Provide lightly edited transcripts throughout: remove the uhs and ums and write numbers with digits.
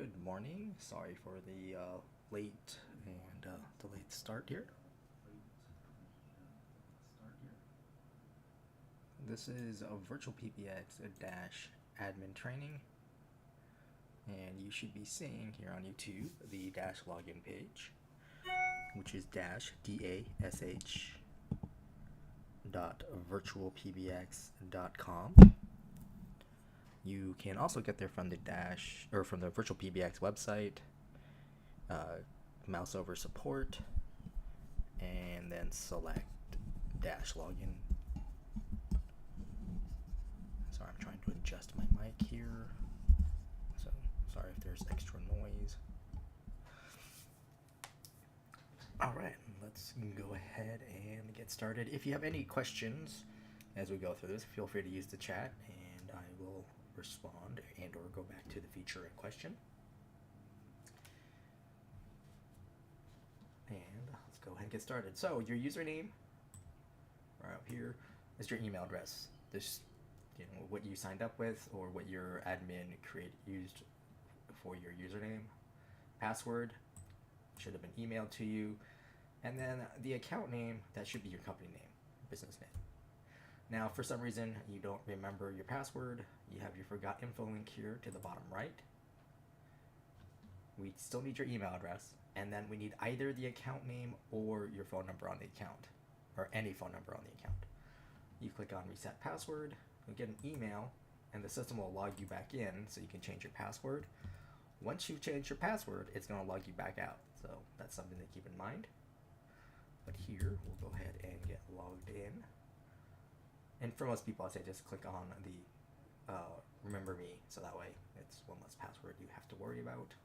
Good morning. Sorry for the late and delayed start here. This is a VirtualPBX dash admin training, and you should be seeing here on YouTube the dash login page, which is dash dash.virtualpbx.com. You can also get there from the VirtualPBX website. Mouse over support, and then select dash login. Sorry, I'm trying to adjust my mic here, so sorry if there's extra noise. Alright, let's go ahead and get started. If you have any questions as we go through this, feel free to use the chat and I will respond and or go back to the feature in question. And let's go ahead and get started. So your username right up here is your email address. This, what you signed up with or what your admin used for your username. Password should have been emailed to you. And then the account name, that should be your company name, business name. Now, for some reason you don't remember your password, you have your forgot info link here to the bottom right. We still need your email address, and then we need either the account name or your phone number on the account, or any phone number on the account. You click on reset password, you'll get an email, and the system will log you back in so you can change your password. Once you've changed your password, it's going to log you back out, so that's something to keep in mind. But here, we'll go ahead and get logged in. And for most people, I say just click on the remember me, so that way it's one less password you have to worry about.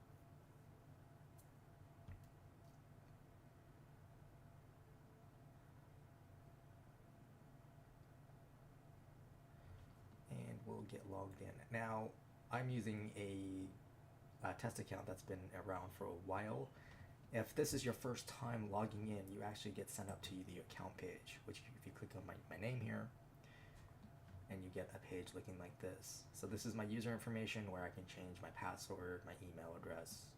And we'll get logged in. Now, I'm using a test account that's been around for a while. If this is your first time logging in, you actually get sent up to the account page, which if you click on my name here, and you get a page looking like this. So this is my user information where I can change my password, my email address,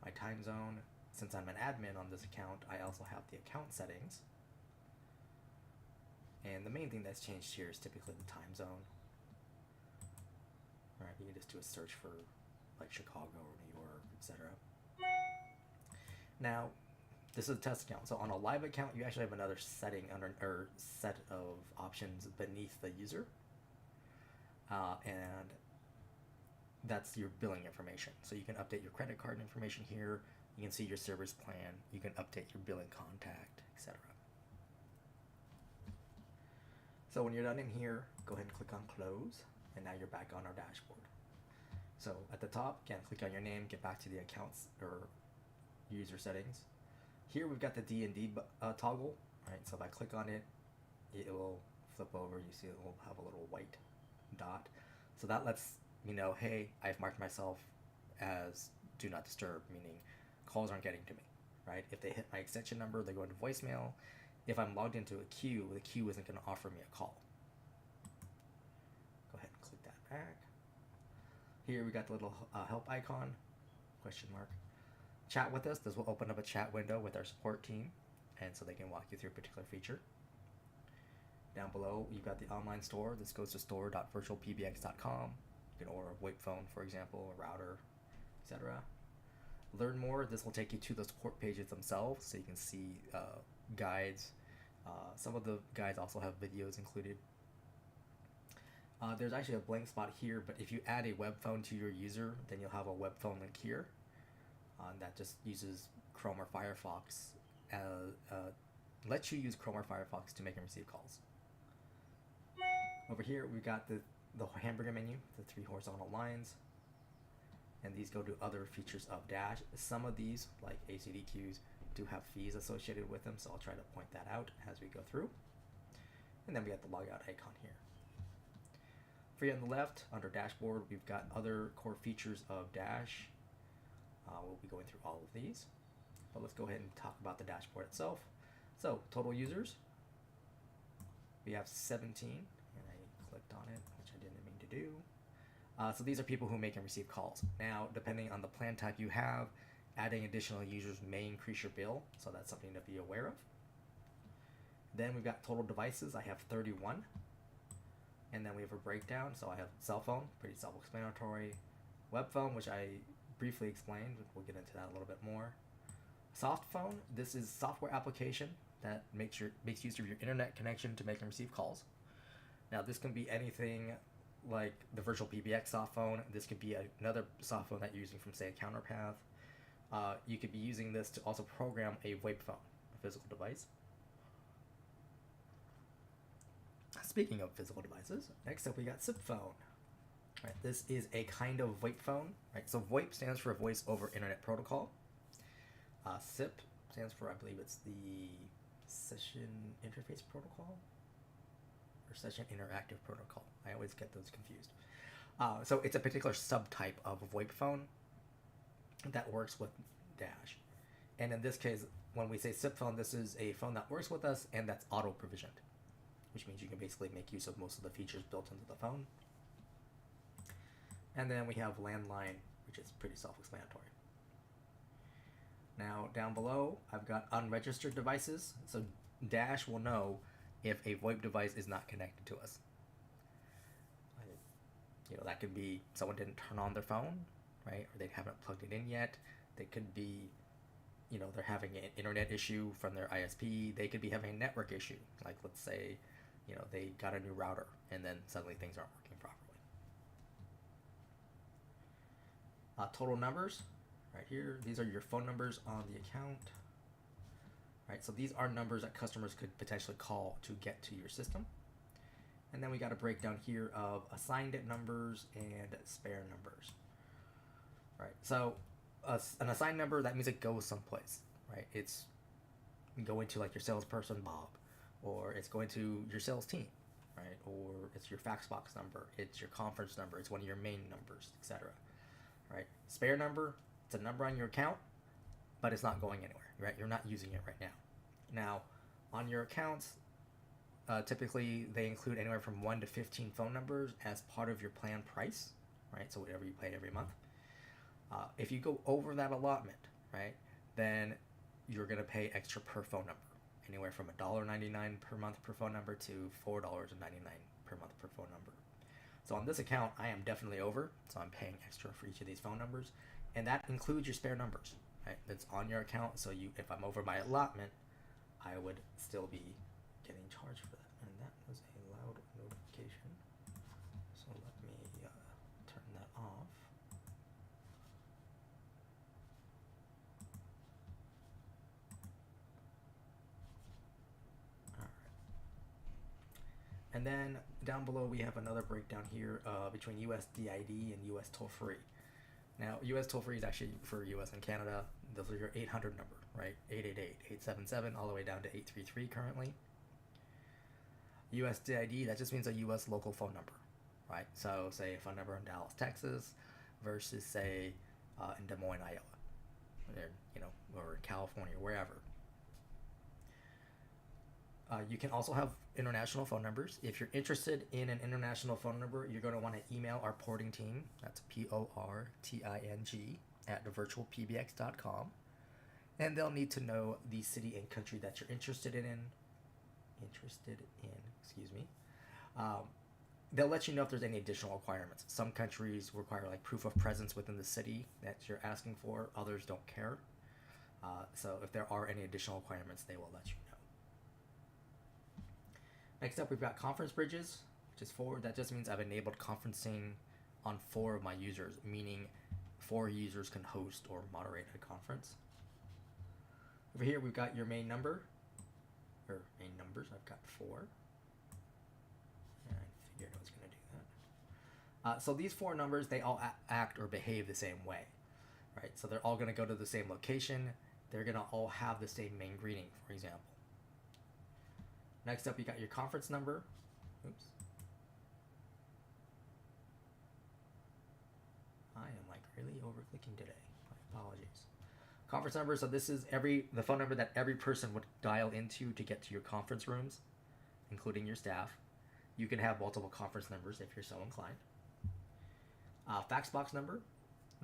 my time zone. Since I'm an admin on this account, I also have the account settings. And the main thing that's changed here is typically the time zone. Right, you can just do a search for like Chicago or New York, etc. Now, this is a test account. So on a live account, you actually have another setting or set of options beneath the user. And that's your billing information. So you can update your credit card information here. You can see your service plan. You can update your billing contact, etc. So when you're done in here, go ahead and click on close. And now you're back on our dashboard. So at the top, again, click on your name, get back to the accounts or user settings. Here we've got the Dnd toggle, right? So if I click on it, it will flip over. You see it will have a little white dot. So that lets me know, hey, I've marked myself as do not disturb, meaning calls aren't getting to me, right? If they hit my extension number, they go into voicemail. If I'm logged into a queue, the queue isn't going to offer me a call. Go ahead and click that back. Here we got the little help icon, question mark. Chat with us. This will open up a chat window with our support team, and so they can walk you through a particular feature. Down below, you've got the online store. This goes to store.virtualpbx.com. You can order a VoIP phone, for example, a router, etc. Learn more. This will take you to the support pages themselves, so you can see guides. Some of the guides also have videos included. There's actually a blank spot here, but if you add a web phone to your user, then you'll have a web phone link here. That just uses Chrome or Firefox, lets you use Chrome or Firefox to make and receive calls. Over here, we've got the hamburger menu, the 3 horizontal lines, and these go to other features of Dash. Some of these, like ACD queues, do have fees associated with them, so I'll try to point that out as we go through. And then we got the logout icon here. For you on the left, under Dashboard, we've got other core features of Dash. We'll be going through all of these, but let's go ahead and talk about the dashboard itself. So, total users, we have 17, and I clicked on it, which I didn't mean to do. So these are people who make and receive calls. Now, depending on the plan type you have, adding additional users may increase your bill, so that's something to be aware of. Then we've got total devices. I have 31. And then we have a breakdown. So I have cell phone, pretty self-explanatory. Web phone, which I briefly explained. We'll get into that a little bit more. Soft phone, this is software application that makes use of your internet connection to make and receive calls. Now, this can be anything like the VirtualPBX soft phone. This could be another soft phone that you're using from, say, a Counterpath. You could be using this to also program a VoIP phone, a physical device. Speaking of physical devices, next up we got SIP phone. Right, this is a kind of VoIP phone. Right, so VoIP stands for Voice over Internet Protocol. SIP stands for, I believe it's the Session Interface Protocol or Session Interactive Protocol. I always get those confused. So it's a particular subtype of a VoIP phone that works with Dash. And in this case, when we say SIP phone, this is a phone that works with us and that's auto-provisioned, which means you can basically make use of most of the features built into the phone. And then we have Landline, which is pretty self-explanatory. Now, down below, I've got unregistered devices. So Dash will know if a VoIP device is not connected to us. That could be someone didn't turn on their phone, right? Or they haven't plugged it in yet. They could be, they're having an internet issue from their ISP. They could be having a network issue. Like, let's say, they got a new router and then suddenly things aren't working properly. Total numbers, right here. These are your phone numbers on the account. Right, so these are numbers that customers could potentially call to get to your system. And then we got a breakdown here of assigned numbers and spare numbers. Right, so an assigned number, that means it goes someplace, right? It's going to like your salesperson, Bob, or it's going to your sales team, right? Or it's your fax box number, it's your conference number, it's one of your main numbers, etc. Right? Spare number, it's a number on your account, but it's not going anywhere, right? You're not using it right now. Now, on your accounts, typically they include anywhere from 1 to 15 phone numbers as part of your plan price, right? So whatever you pay every month. If you go over that allotment, right, then you're going to pay extra per phone number, anywhere from $1.99 per month per phone number to $4.99 per month per phone number. So on this account, I am definitely over, so I'm paying extra for each of these phone numbers, and that includes your spare numbers, right? That's on your account, so if I'm over my allotment, I would still be getting charged for that. And that was a loud notification, so let me turn that off. And then down below we have another breakdown here between USDID and US toll-free. Now, US toll-free is actually for US and Canada. Those are your 800 number, right? 888-877 all the way down to 833 currently. USDID, that just means a US local phone number, right? So say a phone number in Dallas, Texas versus say in Des Moines, Iowa, or in California, wherever. You can also have international phone numbers. If you're interested in an international phone number, you're going to want to email our porting team. That's PORTING at virtualpbx.com. And they'll need to know the city and country that you're interested in. They'll let you know if there's any additional requirements. Some countries require like proof of presence within the city that you're asking for. Others don't care. So if there are any additional requirements, they will let you know. Next up, we've got conference bridges, which is 4. That just means I've enabled conferencing on 4 of my users, meaning 4 users can host or moderate a conference. Over here, we've got your main number, or main numbers. I've got 4. I figured I was going to do that. So these 4 numbers, they all act or behave the same way, right? So they're all going to go to the same location. They're going to all have the same main greeting, for example. Next up, you got your conference number. Oops. I am like really over-clicking today. My apologies. Conference number, so this is the phone number that every person would dial into to get to your conference rooms, including your staff. You can have multiple conference numbers if you're so inclined. Fax box number.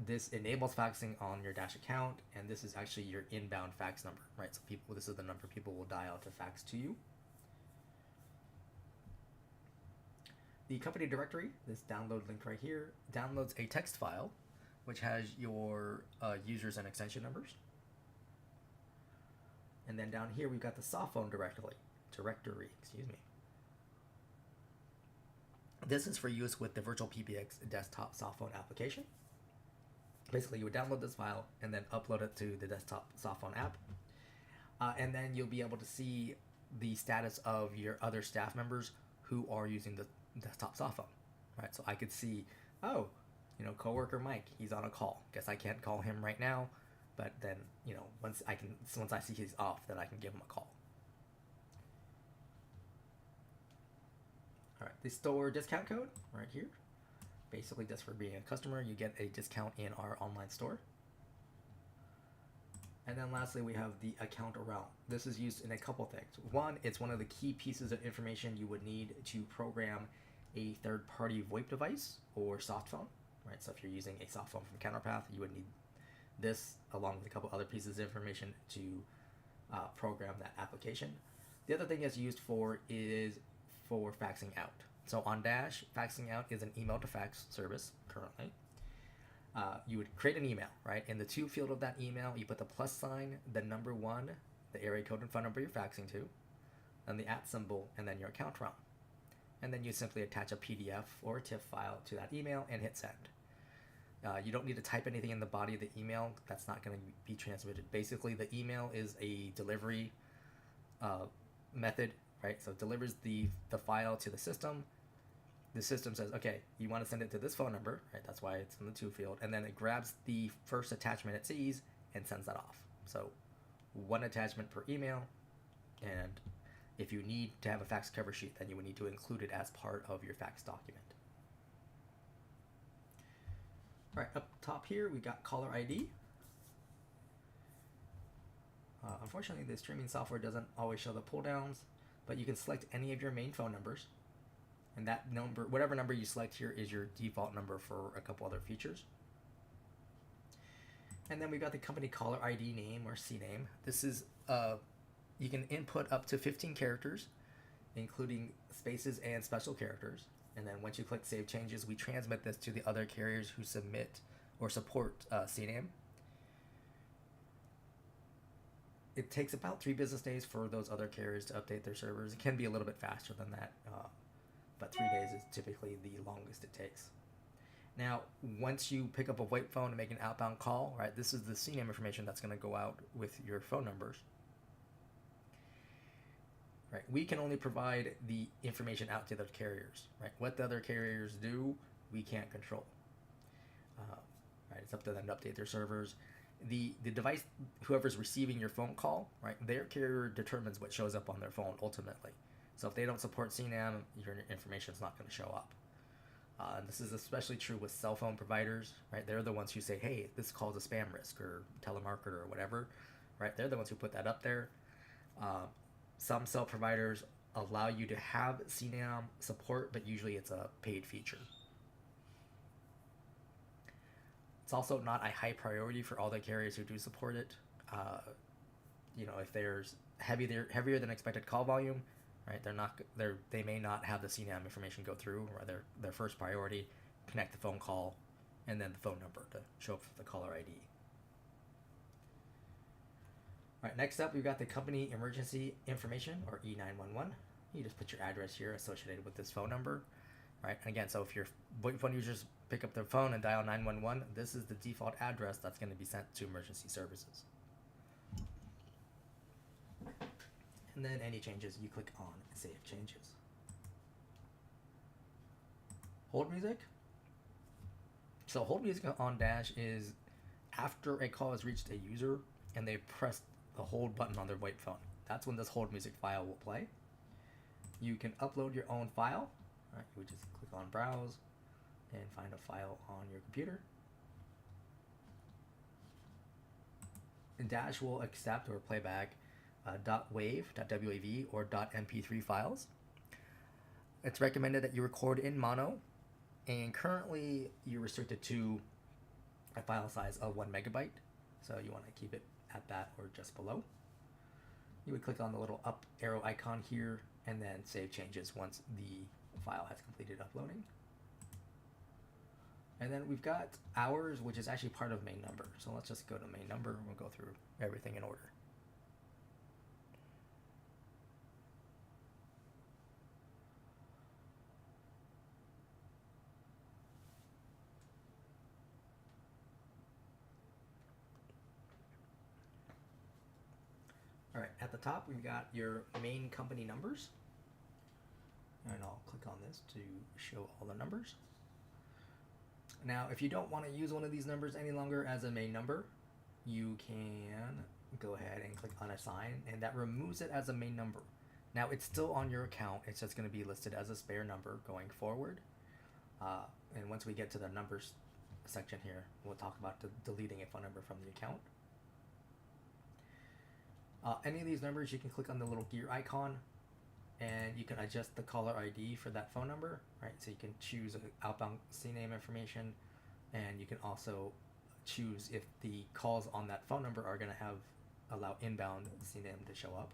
This enables faxing on your Dash account, and this is actually your inbound fax number, right? So this is the number people will dial to fax to you. The company directory, this download link right here, downloads a text file which has your users and extension numbers. And then down here we've got the softphone directory. This is for use with the VirtualPBX desktop softphone application. Basically, you would download this file and then upload it to the desktop softphone app. And then you'll be able to see the status of your other staff members who are using the desktop softphone, right? So I could see, oh, coworker Mike, he's on a call. Guess I can't call him right now, but then, once I see he's off, then I can give him a call. All right, the store discount code right here. Basically, just for being a customer, you get a discount in our online store. And then lastly, we have the account realm. This is used in a couple things. One, it's one of the key pieces of information you would need to program a third-party VoIP device or soft phone, right? So if you're using a soft phone from Counterpath, you would need this along with a couple other pieces of information to program that application. The other thing it's used for is for faxing out. So on Dash, faxing out is an email to fax service currently. You would create an email, right? In the to field of that email, you put the plus sign, the number 1, the area code and phone number you're faxing to, and the @ symbol, and then your account realm. And then you simply attach a PDF or a TIFF file to that email and hit send. You don't need to type anything in the body of the email. That's not going to be transmitted. Basically, the email is a delivery method, right? So it delivers the file to the system. The system says, okay, you want to send it to this phone number, right? That's why it's in the to field. And then it grabs the first attachment it sees and sends that off. So 1 attachment per email. And if you need to have a fax cover sheet, then you would need to include it as part of your fax document. All right, up top here, we got caller ID. Unfortunately, the streaming software doesn't always show the pull downs, but you can select any of your main phone numbers. And that number, whatever number you select here, is your default number for a couple other features. And then we got the company caller ID name or CNAME. This is, you can input up to 15 characters, including spaces and special characters. And then once you click Save Changes, we transmit this to the other carriers who submit or support CNAME. It takes about 3 business days for those other carriers to update their servers. It can be a little bit faster than that, but 3 days is typically the longest it takes. Now, once you pick up a VoIP phone and make an outbound call, right, this is the CNAME information that's going to go out with your phone numbers. Right, we can only provide the information out to the carriers. Right, what the other carriers do, we can't control. Right, it's up to them to update their servers. The device, whoever's receiving your phone call, right, their carrier determines what shows up on their phone ultimately. So if they don't support CNAME, your information is not going to show up. And this is especially true with cell phone providers, right? They're the ones who say, hey, this calls a spam risk or telemarketer or whatever, right? They're the ones who put that up there. Some cell providers allow you to have CNAME support, but usually it's a paid feature. It's also not a high priority for all the carriers who do support it. If there's heavier than expected call volume, right? They may not have the CNAME information go through, or their first priority, connect the phone call, and then the phone number to show up for the caller ID. All right, next up, we've got the company emergency information, or E911. You just put your address here associated with this phone number, right? And again, so if your VoIP phone users pick up their phone and dial 911, this is the default address that's going to be sent to emergency services. And then any changes, you click on Save Changes. Hold music. So hold music on Dash is after a call has reached a user and they press the hold button on their VoIP phone. That's when this hold music file will play. You can upload your own file. Right, you would just click on Browse and find a file on your computer. And Dash will accept or play back .wav, or .mp3 files. It's recommended that you record in mono And currently you're restricted to a file size of 1 megabyte. So you want to keep it at that or just below. You would click on the little up arrow icon here and then save changes once the file has completed uploading. And then we've got hours, which is actually part of main number. So let's just go to main number and we'll go through everything in order. All right, at the top, we've got your main company numbers. And I'll click on this to show all the numbers. Now, if you don't want to use one of these numbers any longer as a main number, you can go ahead and click on Assign, and that removes it as a main number. Now, it's still on your account. It's just going to be listed as a spare number going forward. And once we get to the numbers section here, we'll talk about deleting a phone number from the account. Any of these numbers, you can click on the little gear icon, and you can adjust the caller ID for that phone number, right? So you can choose outbound CNAME information, and you can also choose if the calls on that phone number are going to allow inbound CNAME to show up.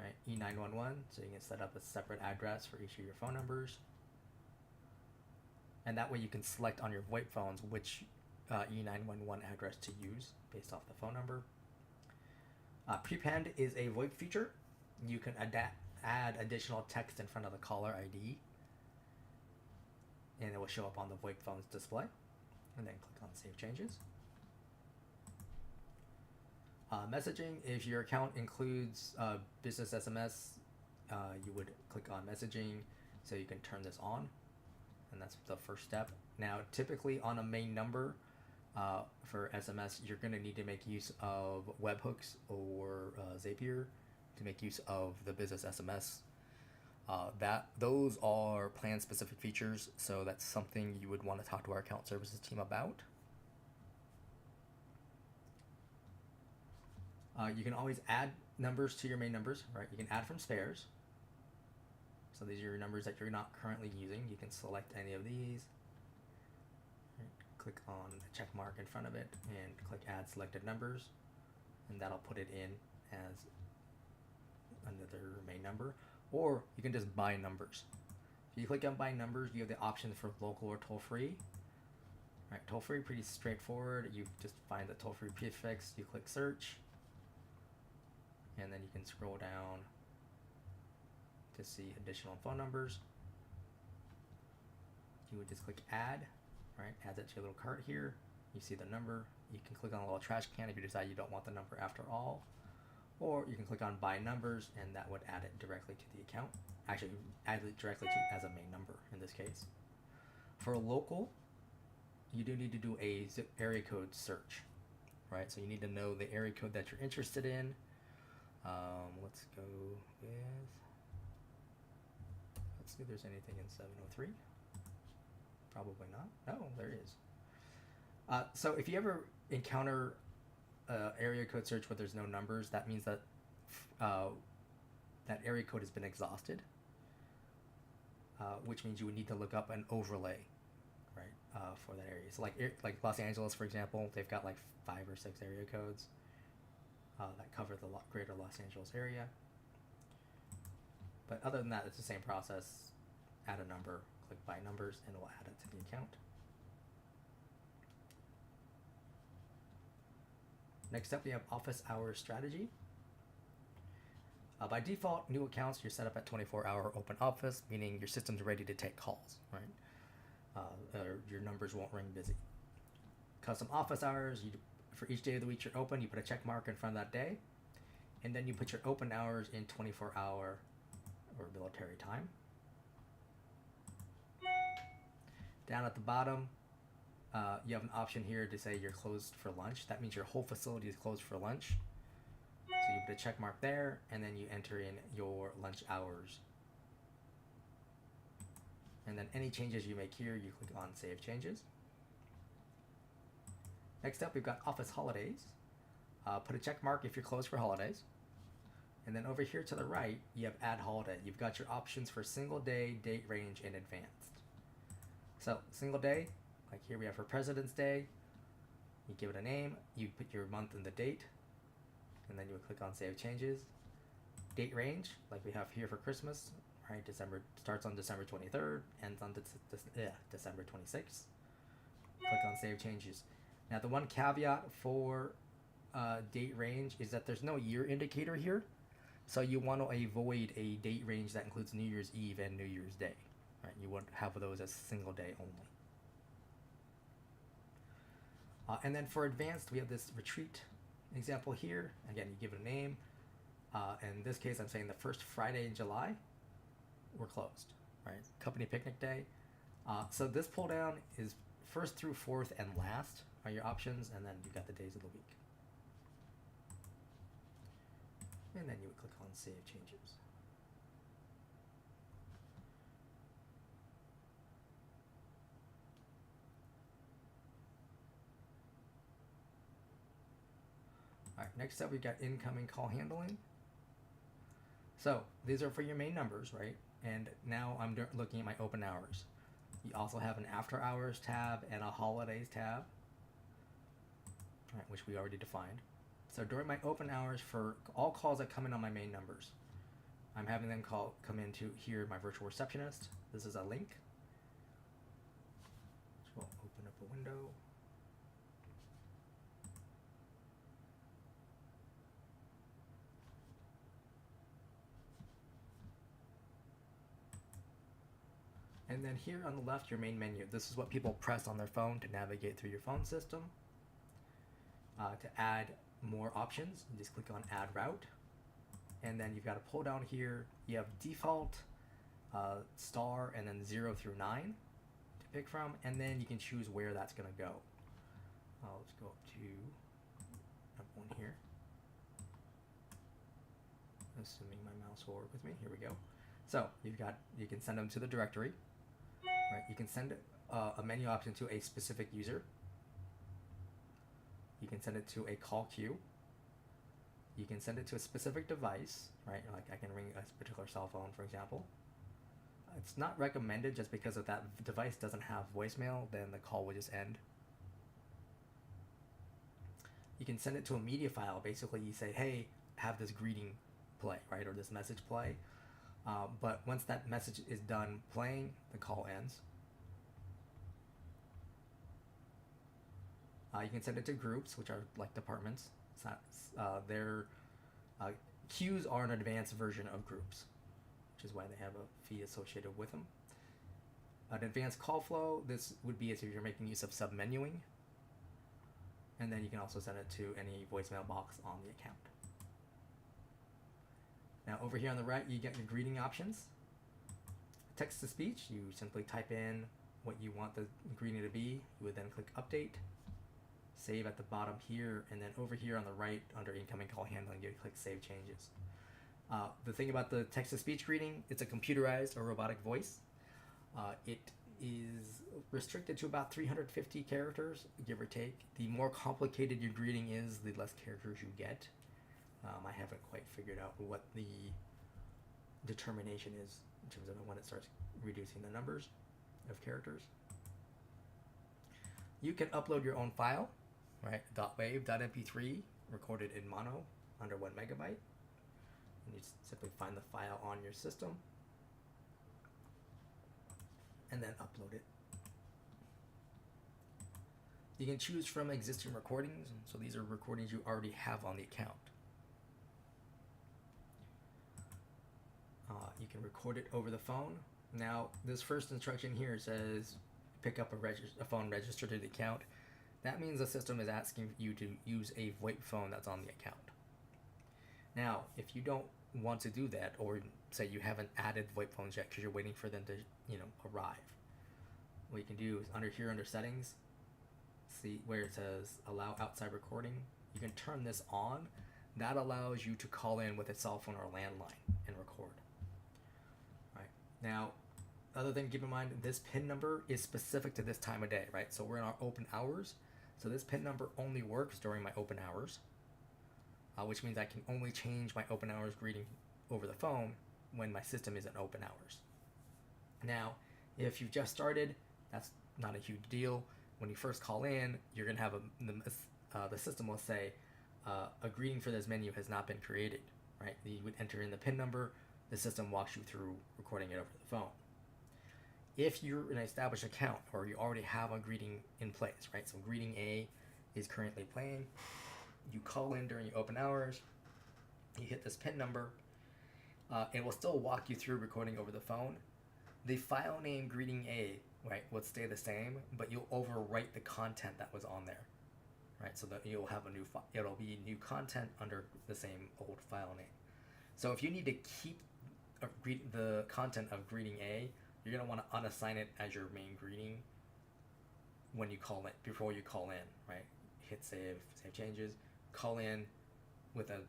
Right, E911, so you can set up a separate address for each of your phone numbers. And that way you can select on your VoIP phones which E911 address to use based off the phone number. Prepend is a VoIP feature. You can add additional text in front of the caller ID, and it will show up on the VoIP phone's display. And then click on Save Changes. Messaging, if your account includes business SMS, you would click on messaging so you can turn this on, and that's the first step. Now, typically on a main number for SMS, you're going to need to make use of webhooks or Zapier to make use of the business SMS. Those are plan specific features, so that's something you would want to talk to our account services team about. You can always add numbers to your main numbers, right? You can add from spares. So these are your numbers that you're not currently using. You can select any of these. Right? Click on the check mark in front of it and click Add Selected Numbers, and that'll put it in as another main number. Or you can just buy numbers. If you click on Buy Numbers, you have the option for local or toll-free. Right, toll-free, pretty straightforward. You just find the toll-free prefix, you click Search, and then you can scroll down to see additional phone numbers. You would just click Add, right? Adds it to your little cart here. You see the number. You can click on a little trash can if you decide you don't want the number after all. Or you can click on Buy Numbers, and that would add it directly to the account. Actually, add it directly to as a main number in this case. For local, you do need to do a zip area code search, right? So you need to know the area code that you're interested in. Let's go with, let's see if there's anything in 703. Probably not. No, there is. So if you ever encounter area code search where there's no numbers, that means that that area code has been exhausted, which means you would need to look up an overlay, right, for that area. So like Los Angeles, for example, they've got like 5 or 6 area codes that cover the greater Los Angeles area. But other than that, it's the same process. Add a number, click Buy Numbers, and we'll add it to the account. Next up, we have Office Hours Strategy. By default, new accounts, you're set up at 24-hour open office, meaning your system's ready to take calls, right? Or your numbers won't ring busy. Custom office hours, for each day of the week you're open, you put a check mark in front of that day, and then you put your open hours in 24-hour or military time. Down at the bottom, you have an option here to say you're closed for lunch. That means your whole facility is closed for lunch. So you put a check mark there, and then you enter in your lunch hours. And then any changes you make here, you click on Save Changes. Next up, we've got Office Holidays. Put a check mark if you're closed for holidays. And then over here to the right, you have Add Holiday. You've got your options for single day, date range, and advanced. So single day, like here we have for President's Day, you give it a name, you put your month and the date, and then you would click on Save Changes. Date range, like we have here for Christmas, right? December starts on December 23rd, ends on December 26th. Click on Save Changes. Now the one caveat for date range is that there's no year indicator here, so you want to avoid a date range that includes New Year's Eve and New Year's Day. Right? You want to have those as single day only. And then for advanced, we have this retreat example here. Again, you give it a name. In this case, I'm saying the first Friday in July, we're closed. Right? Company picnic day. So this pull down is first through fourth and last are your options, and then you've got the days of the week. And then you would click on Save Changes. All right, next up we got incoming call handling. So these are for your main numbers, right? And now I'm looking at my open hours. You also have an after hours tab and a holidays tab, right, which we already defined. So during my open hours, for all calls that come in on my main numbers, I'm having them come into here my virtual receptionist. This is a link. So we'll open up a window. And then here on the left, your main menu. This is what people press on their phone to navigate through your phone system. To add more options, you just click on Add Route. And then you've got a pull down here. You have default, star, and then 0 through 9 to pick from. And then you can choose where that's going to go. Let's go up to one here. Assuming my mouse will work with me. Here we go. So you can send them to the directory. Right, you can send a menu option to a specific user. You can send it to a call queue. You can send it to a specific device, right? Like I can ring a particular cell phone, for example. It's not recommended just because if that device doesn't have voicemail, then the call will just end. You can send it to a media file. Basically, you say, hey, have this greeting play, right? Or this message play. But once that message is done playing, the call ends. You can send it to groups, which are like departments. Queues are an advanced version of groups, which is why they have a fee associated with them. An advanced call flow, this would be as if you're making use of submenuing. And then you can also send it to any voicemail box on the account. Now over here on the right, you get your greeting options. Text to speech, you simply type in what you want the greeting to be. You would then click update, save at the bottom here, and then over here on the right under incoming call handling, you click save changes. The thing about the text to speech greeting, it's a computerized or robotic voice. It is restricted to about 350 characters, give or take. The more complicated your greeting is, the less characters you get. I haven't quite figured out what the determination is in terms of when it starts reducing the numbers of characters. You can upload your own file, right? .wave.mp3 recorded in mono under 1 megabyte. And you just simply find the file on your system and then upload it. You can choose from existing recordings, so these are recordings you already have on the account. You can record it over the phone. Now, this first instruction here says pick up a phone registered to the account. That means the system is asking you to use a VoIP phone that's on the account. Now, if you don't want to do that, or say you haven't added VoIP phones yet because you're waiting for them to, arrive, what you can do is under settings, see where it says allow outside recording. You can turn this on. That allows you to call in with a cell phone or a landline and record. Now, other thing to keep in mind, this PIN number is specific to this time of day, right? So we're in our open hours. So this PIN number only works during my open hours, which means I can only change my open hours greeting over the phone when my system isn't open hours. Now, if you've just started That's not a huge deal. When you first call in, you're going to have the system will say, a greeting for this menu has not been created, right? You would enter in the PIN number, the system walks you through recording it over the phone. If you're an established account or you already have a greeting in place, right? So greeting A is currently playing. You call in during your open hours, you hit this PIN number, it will still walk you through recording over the phone. The file name greeting A, right, would stay the same, but you'll overwrite the content that was on there, right? So that you'll have a new file. It'll be new content under the same old file name. So if you need to keep the content of greeting A, you're going to want to unassign it as your main greeting when you call it, before you call in, right? Hit save changes, call in with a,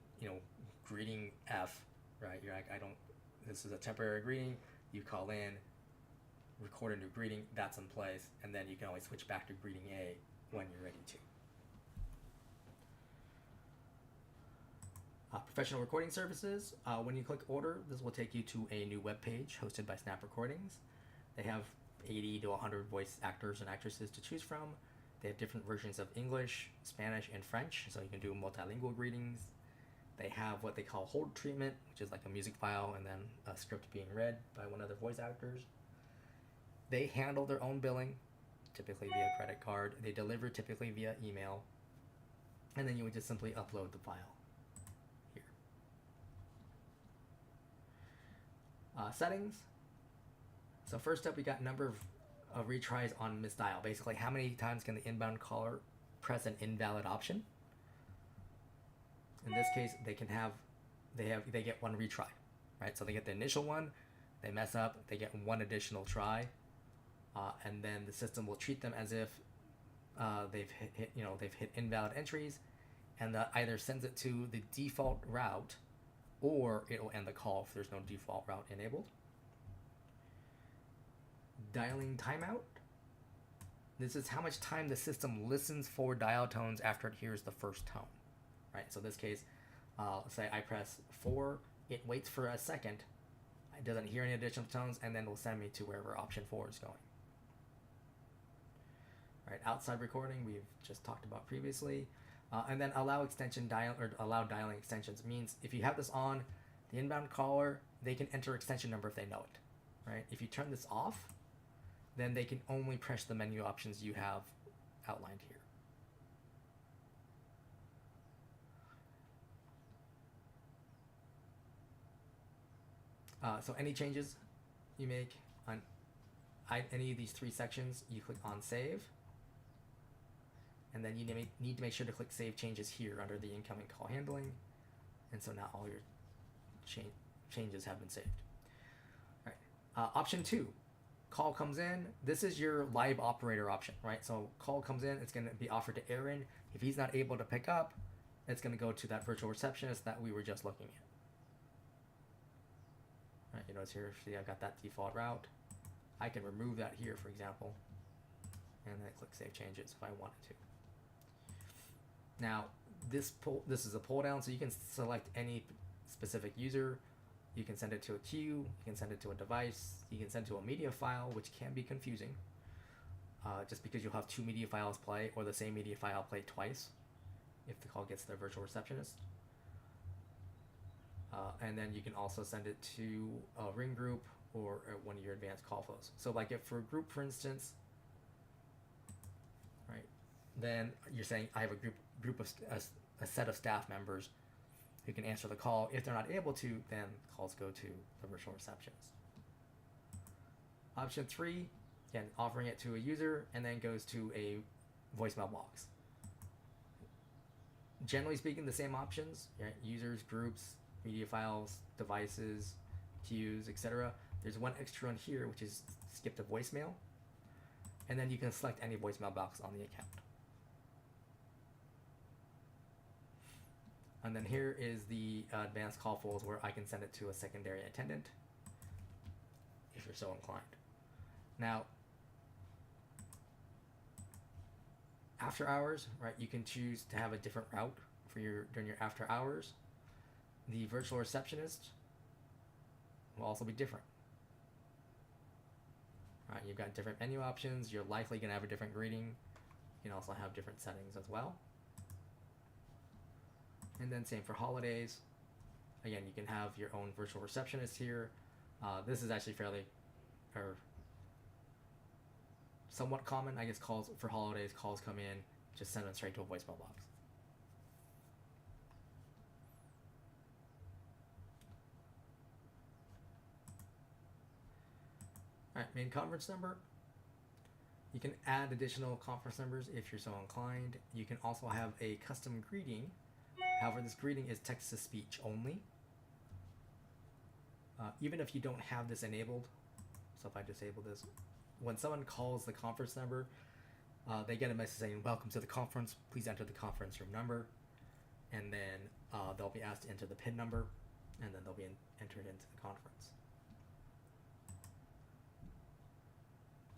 greeting F, right? You're like, this is a temporary greeting. You call in, record a new greeting, that's in place, and then you can always switch back to greeting A when you're ready to. Professional recording services. When you click order, this will take you to a new web page hosted by Snap Recordings. They have 80 to 100 voice actors and actresses to choose from. They have different versions of English, Spanish, and French, so you can do multilingual greetings. They have what they call hold treatment, which is like a music file and then a script being read by one of the voice actors. They handle their own billing, typically via credit card. They deliver typically via email. And then you would just simply upload the file here. Settings. So first up, we got number of retries on misdial. Basically, how many times can the inbound caller press an invalid option? In this case, they get one retry, right? So they get the initial one, they mess up, they get one additional try, and then the system will treat them as if they've hit invalid entries, and that either sends it to the default route, or it will end the call if there's no default route enabled. Dialing timeout. This is how much time the system listens for dial tones after it hears the first tone. Right, so in this case, let's say I press 4, it waits for a second, it doesn't hear any additional tones, and then it will send me to wherever option 4 is going. Right, outside recording we've just talked about previously, and then allow dialing extensions means if you have this on, the inbound caller, they can enter extension number if they know it. Right, if you turn this off, then they can only press the menu options you have outlined here. So any changes you make on any of these 3 sections, you click on Save. And then you need to make sure to click Save Changes here under the incoming call handling. And so now all your changes have been saved. All right. Option 2, call comes in. This is your live operator option, right? So call comes in, it's going to be offered to Aaron. If he's not able to pick up, it's going to go to that virtual receptionist that we were just looking at. Right, you notice here, see I've got that default route. I can remove that here, for example, and then click Save Changes if I wanted to. Now, this is a pull down, so you can select any specific user. You can send it to a queue, you can send it to a device, you can send it to a media file, which can be confusing, just because you'll have 2 media files play, or the same media file play twice if the call gets to the virtual receptionist. And then you can also send it to a ring group or one of your advanced call flows. So like if for a group, for instance, right, then you're saying I have a set of staff members who can answer the call. If they're not able to, then calls go to the virtual receptionist. Option 3, again, offering it to a user and then goes to a voicemail box. Generally speaking, the same options, right? Users, groups, media files, devices, queues, etc. There's one extra one here, which is skip to voicemail. And then you can select any voicemail box on the account. And then here is the advanced call flows where I can send it to a secondary attendant if you're so inclined. Now, after hours, right, you can choose to have a different route for during your after hours. The virtual receptionist will also be different. Right, you've got different menu options. You're likely going to have a different greeting. You can also have different settings as well. And then same for holidays. Again, you can have your own virtual receptionist here. This is actually fairly, or somewhat common, I guess. Calls for holidays, calls come in, just send them straight to a voicemail box. All right, main conference number. You can add additional conference numbers if you're so inclined. You can also have a custom greeting. However, this greeting is text-to-speech only. Even if you don't have this enabled, so if I disable this, when someone calls the conference number, they get a message saying, "Welcome to the conference. Please enter the conference room number." And then they'll be asked to enter the PIN number, and then they'll be entered into the conference.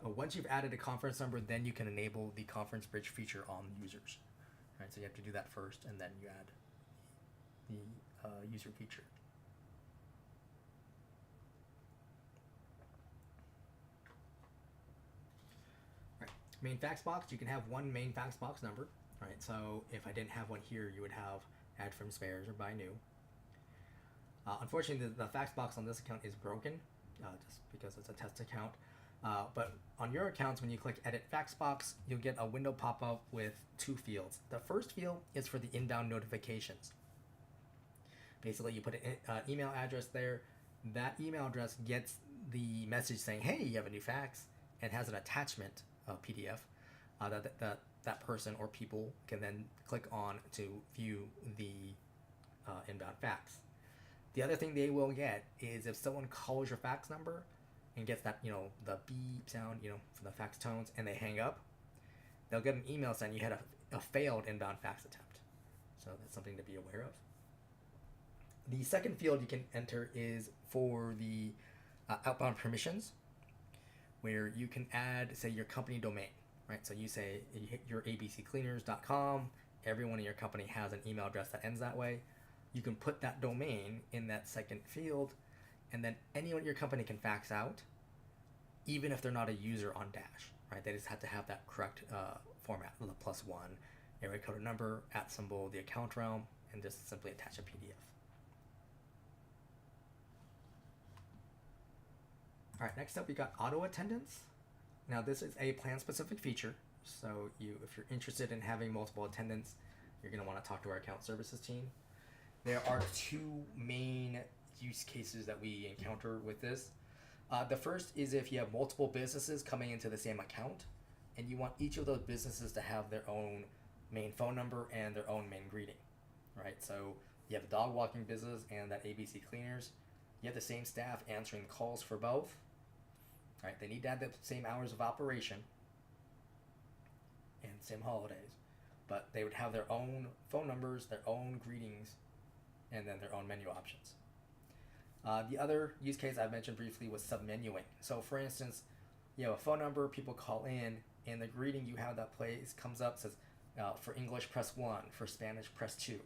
Once you've added a conference number, then you can enable the conference bridge feature on users. All right, so you have to do that first, and then you add the user feature. All right, main fax box. You can have one main fax box number. All right, so if I didn't have one here, you would have add from spares or buy new. Unfortunately, the fax box on this account is broken, just because it's a test account. But on your accounts, when you click Edit Fax Box, you'll get a window pop up with two fields. The first field is for the inbound notifications. Basically, you put an email address there. That email address gets the message saying, "Hey, you have a new fax," and has an attachment, a PDF, that person or people can then click on to view the inbound fax. The other thing they will get is if someone calls your fax number and gets that, the beep sound, from the fax tones, and they hang up, they'll get an email saying you had a failed inbound fax attempt. So that's something to be aware of. The second field you can enter is for the outbound permissions, where you can add, say, your company domain, right? So you say you hit your abccleaners.com, everyone in your company has an email address that ends that way. You can put that domain in that second field, and then anyone in your company can fax out, even if they're not a user on Dash, right? They just have to have that correct format, the +1, area code number, @ the account realm, and just simply attach a PDF. All right, next up we got auto attendance. Now this is a plan-specific feature, so if you're interested in having multiple attendants, you're going to want to talk to our account services team. There are two main use cases that we encounter with this. The first is if you have multiple businesses coming into the same account, and you want each of those businesses to have their own main phone number and their own main greeting, right? So you have a dog walking business and that ABC Cleaners. You have the same staff answering calls for both, right? They need to have the same hours of operation and same holidays, but they would have their own phone numbers, their own greetings, and then their own menu options. The other use case I mentioned briefly was submenuing. So for instance, you have a phone number, people call in, and the greeting you have that plays comes up, says, for English press 1, for Spanish press 2,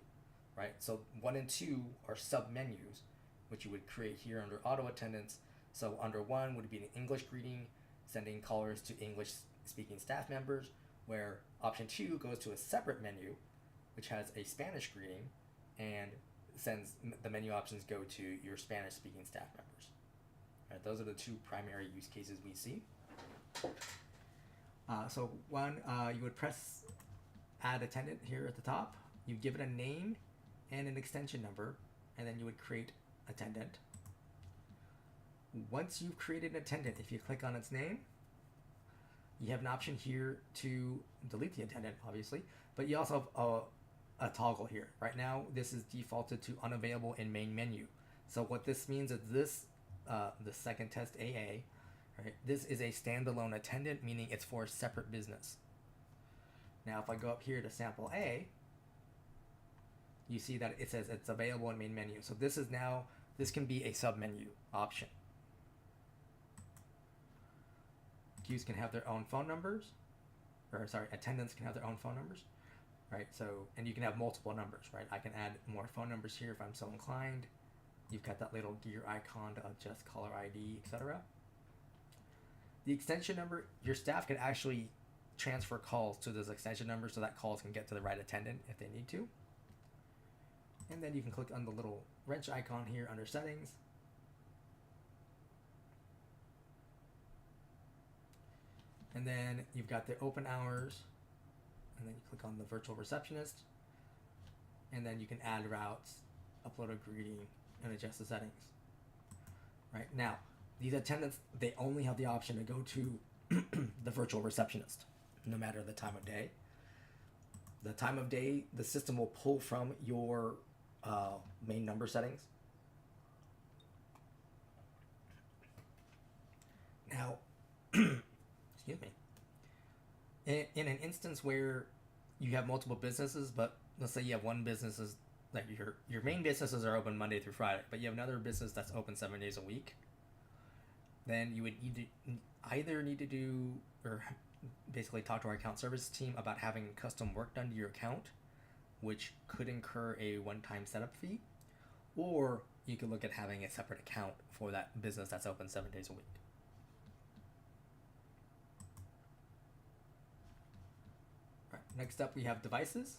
right? So 1 and 2 are submenus, which you would create here under auto attendance. So under 1 would be an English greeting, sending callers to English speaking staff members, where option 2 goes to a separate menu, which has a Spanish greeting, and sends the menu options go to your Spanish speaking staff members. All right, those are the two primary use cases we see. So one, you would press add attendant here at the top. You give it a name and an extension number, and then you would create attendant. Once you've created an attendant, if you click on its name, you have an option here to delete the attendant, obviously, but you also have a toggle here. Right now, this is defaulted to unavailable in main menu. So what this means is this, the second test AA, right? This is a standalone attendant, meaning it's for a separate business. Now, if I go up here to sample A, you see that it says it's available in main menu. So this can be a submenu option. Queues can have their own phone numbers, attendants can have their own phone numbers. Right, so, and you can have multiple numbers, right? I can add more phone numbers here if I'm so inclined. You've got that little gear icon to adjust caller ID, etc. The extension number, your staff can actually transfer calls to this extension number so that calls can get to the right attendant if they need to. And then you can click on the little wrench icon here under settings. And then you've got the open hours, and then you click on the virtual receptionist, and then you can add routes, upload a greeting, and adjust the settings. Right now, these attendants, they only have the option to go to the virtual receptionist, no matter the time of day. The time of day, the system will pull from your main number settings. Now, excuse me. In an instance where you have multiple businesses, but let's say you have one business is like your main businesses are open Monday through Friday, but you have another business that's open 7 days a week, then you would either need to do or basically talk to our account services team about having custom work done to your account, which could incur a one-time setup fee, or you could look at having a separate account for that business that's open 7 days a week. All right, next up we have devices.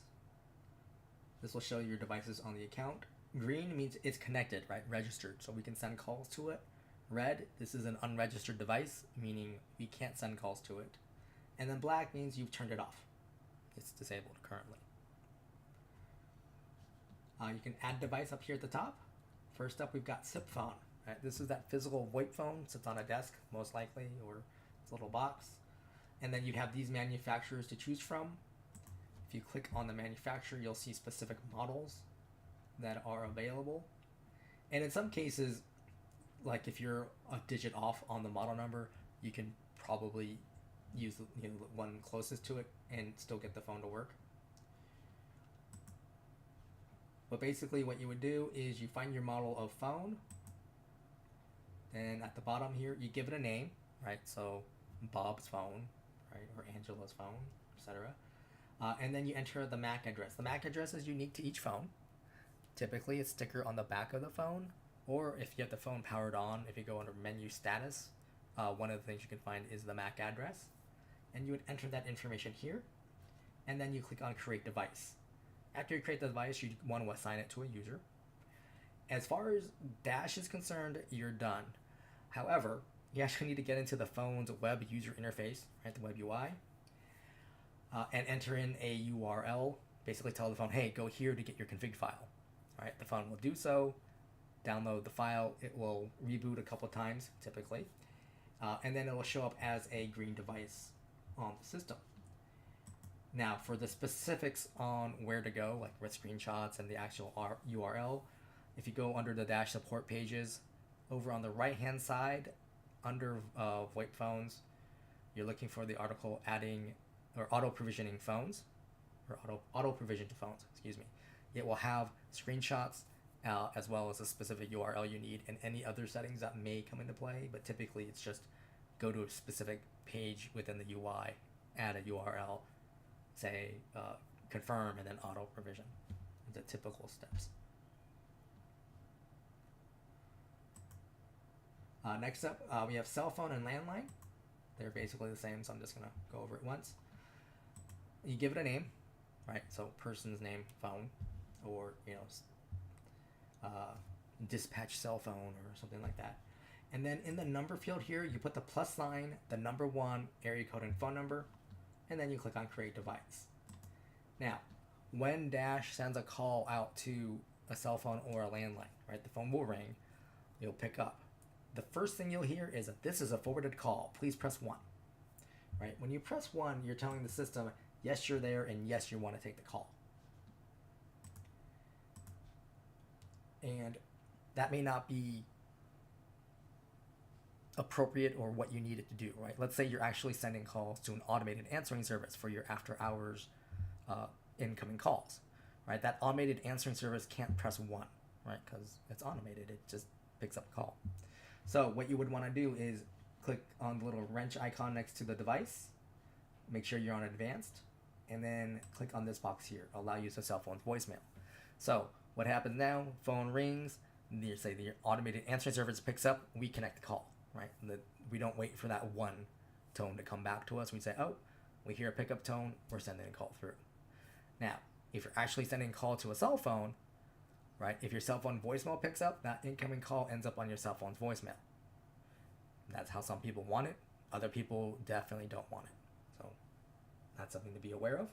This will show your devices on the account. Green means it's connected, right? Registered, so we can send calls to it. Red, this is an unregistered device, meaning we can't send calls to it. And then black means you've turned it off. It's disabled currently. You can add device up here at the top. First up, we've got SIP phone. Right? This is that physical VoIP phone, sits on a desk, most likely, or it's a little box. And then you'd have these manufacturers to choose from. If you click on the manufacturer, you'll see specific models that are available. And in some cases, like if you're a digit off on the model number, you can probably use the one closest to it and still get the phone to work. But basically what you would do is you find your model of phone, and at the bottom here you give it a name, right? So Bob's phone, right, or Angela's phone, etc. And then you enter the MAC address. The MAC address is unique to each phone. Typically it's a sticker on the back of the phone, or if you have the phone powered on, if you go under menu status, one of the things you can find is the MAC address. And you would enter that information here, and then you click on create device. After you create the device, you want to assign it to a user. As far as Dash is concerned, you're done. However, you actually need to get into the phone's web user interface, right, the web UI, and enter in a URL. Basically tell the phone, hey, go here to get your config file. Right, the phone will do so, download the file, it will reboot a couple times, typically, and then it will show up as a green device on the system. Now, for the specifics on where to go, like with screenshots and the actual URL, if you go under the Dash support pages, over on the right-hand side, under VoIP phones, you're looking for the article adding or auto-provisioning phones, or auto-provision to phones, excuse me. It will have screenshots as well as a specific URL you need and any other settings that may come into play, but typically it's just go to a specific page within the UI, add a URL, say confirm, and then auto provision. The typical steps. Next up, we have cell phone and landline. They're basically the same, so I'm just gonna go over it once. You give it a name, right? So person's name, phone, or dispatch cell phone or something like that. And then in the number field here, you put the plus sign, the number 1, area code and phone number, and then you click on create device. Now, when Dash sends a call out to a cell phone or a landline, right, the phone will ring, you'll pick up. The first thing you'll hear is that this is a forwarded call, please press 1. Right, when you press 1, you're telling the system, yes, you're there, and yes, you want to take the call. And that may not be appropriate or what you need it to do, right? Let's say you're actually sending calls to an automated answering service for your after hours incoming calls, right? That automated answering service can't press 1, right? Because it's automated, it just picks up a call. So what you would want to do is click on the little wrench icon next to the device, make sure you're on advanced, and then click on this box here, allow use of cell phone's voicemail. So what happens now, phone rings, the automated answering service picks up, we connect the call, right? We don't wait for that 1 tone to come back to us. We say, oh, we hear a pickup tone, we're sending a call through. Now, if you're actually sending a call to a cell phone, right, if your cell phone voicemail picks up, that incoming call ends up on your cell phone's voicemail. That's how some people want it. Other people definitely don't want it. So that's something to be aware of.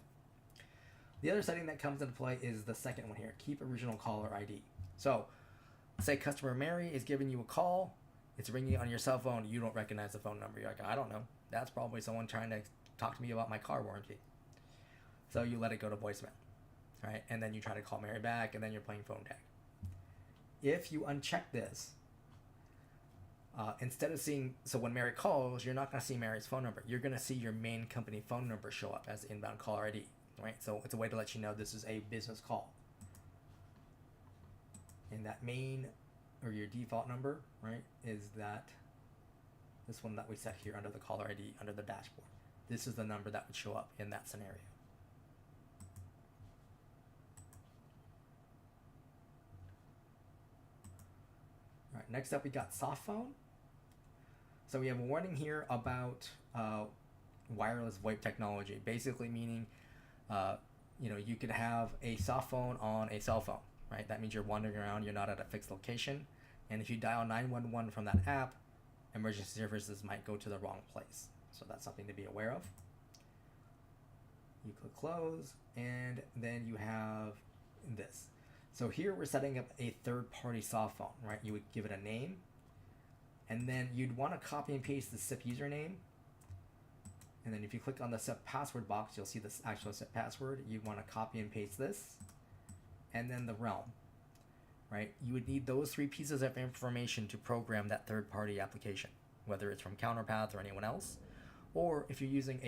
The other setting that comes into play is the second one here, keep original caller ID. So say customer Mary is giving you a call, it's ringing on your cell phone, you don't recognize the phone number. You're like, I don't know. That's probably someone trying to talk to me about my car warranty. So you let it go to voicemail, right? And then you try to call Mary back, and then you're playing phone tag. If you uncheck this, instead of seeing, so when Mary calls, you're not going to see Mary's phone number. You're going to see your main company phone number show up as inbound caller ID, right? So it's a way to let you know this is a business call. And that main, or your default number, right, is that this one that we set here under the caller ID, under the dashboard. This is the number that would show up in that scenario. All right, next up we got soft phone. So we have a warning here about wireless VoIP technology, basically meaning, you could have a soft phone on a cell phone, right? That means you're wandering around, you're not at a fixed location. And if you dial 911 from that app, emergency services might go to the wrong place. So that's something to be aware of. You click close, and then you have this. So here we're setting up a third-party soft phone, right? You would give it a name, and then you'd want to copy and paste the SIP username. And then if you click on the SIP password box, you'll see this actual SIP password. You'd want to copy and paste this, and then the realm, right? You would need those three pieces of information to program that third-party application, whether it's from Counterpath or anyone else, or if you're using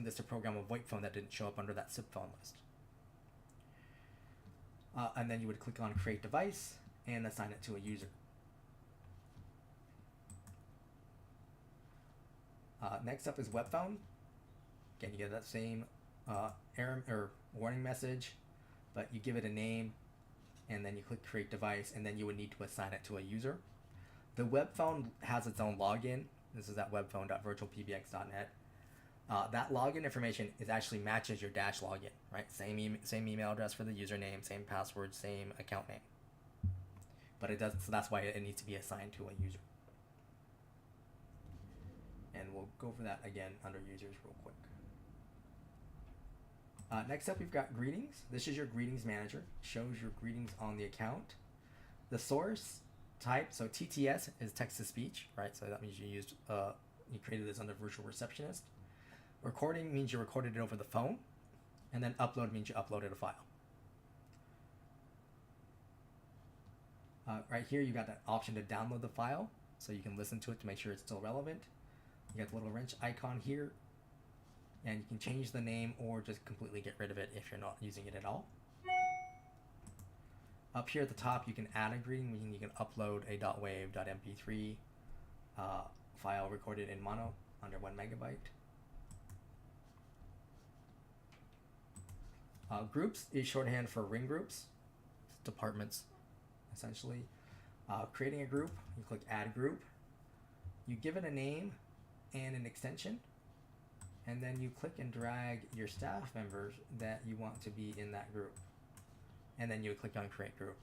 this to program a VoIP phone that didn't show up under that SIP phone list. And then you would click on Create Device and assign it to a user. Next up is web phone. Again, you get that same error or warning message, but you give it a name, and then you click Create Device, and then you would need to assign it to a user. The web phone has its own login. This is at webphone.virtualpbx.net. That login information actually matches your Dash login, right? Same email address for the username, same password, same account name. But it does, so that's why it needs to be assigned to a user. And we'll go over that again under users real quick. Next up, we've got greetings. This is your greetings manager. Shows your greetings on the account. The source type, so TTS is text to speech, right? So that means you created this under virtual receptionist. Recording means you recorded it over the phone, and then upload means you uploaded a file. Right here, you got that option to download the file, so you can listen to it to make sure it's still relevant. You got the little wrench icon here, and you can change the name or just completely get rid of it if you're not using it at all. Up here at the top, you can add a greeting, meaning you can upload a .wav.mp3 file recorded in mono under 1 megabyte. Groups is shorthand for ring groups, departments, essentially. Creating a group, you click Add Group. You give it a name and an extension, and then you click and drag your staff members that you want to be in that group. And then you click on Create Group.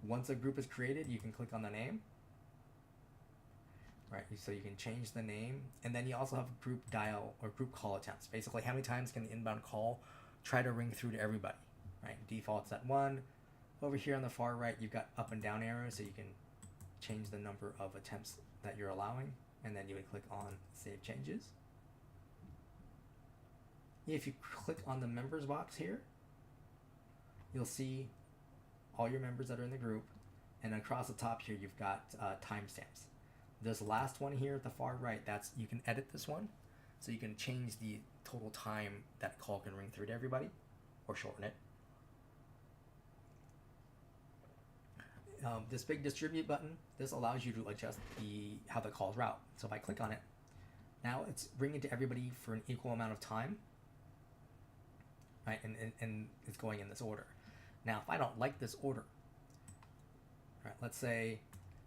Once a group is created, you can click on the name. Right, so you can change the name, and then you also have group dial or group call attempts. Basically, how many times can the inbound call try to ring through to everybody? Right, default's at 1. Over here on the far right, you've got up and down arrows, so you can change the number of attempts that you're allowing, and then you would click on Save Changes. If you click on the members box here, you'll see all your members that are in the group, and across the top here, you've got timestamps. This last one here at the far right, you can edit this one, so you can change the total time that call can ring through to everybody, or shorten it. This big distribute button, this allows you to adjust how the calls route. So if I click on it, now it's ringing to everybody for an equal amount of time, right? And it's going in this order. Now, if I don't like this order, right? Let's say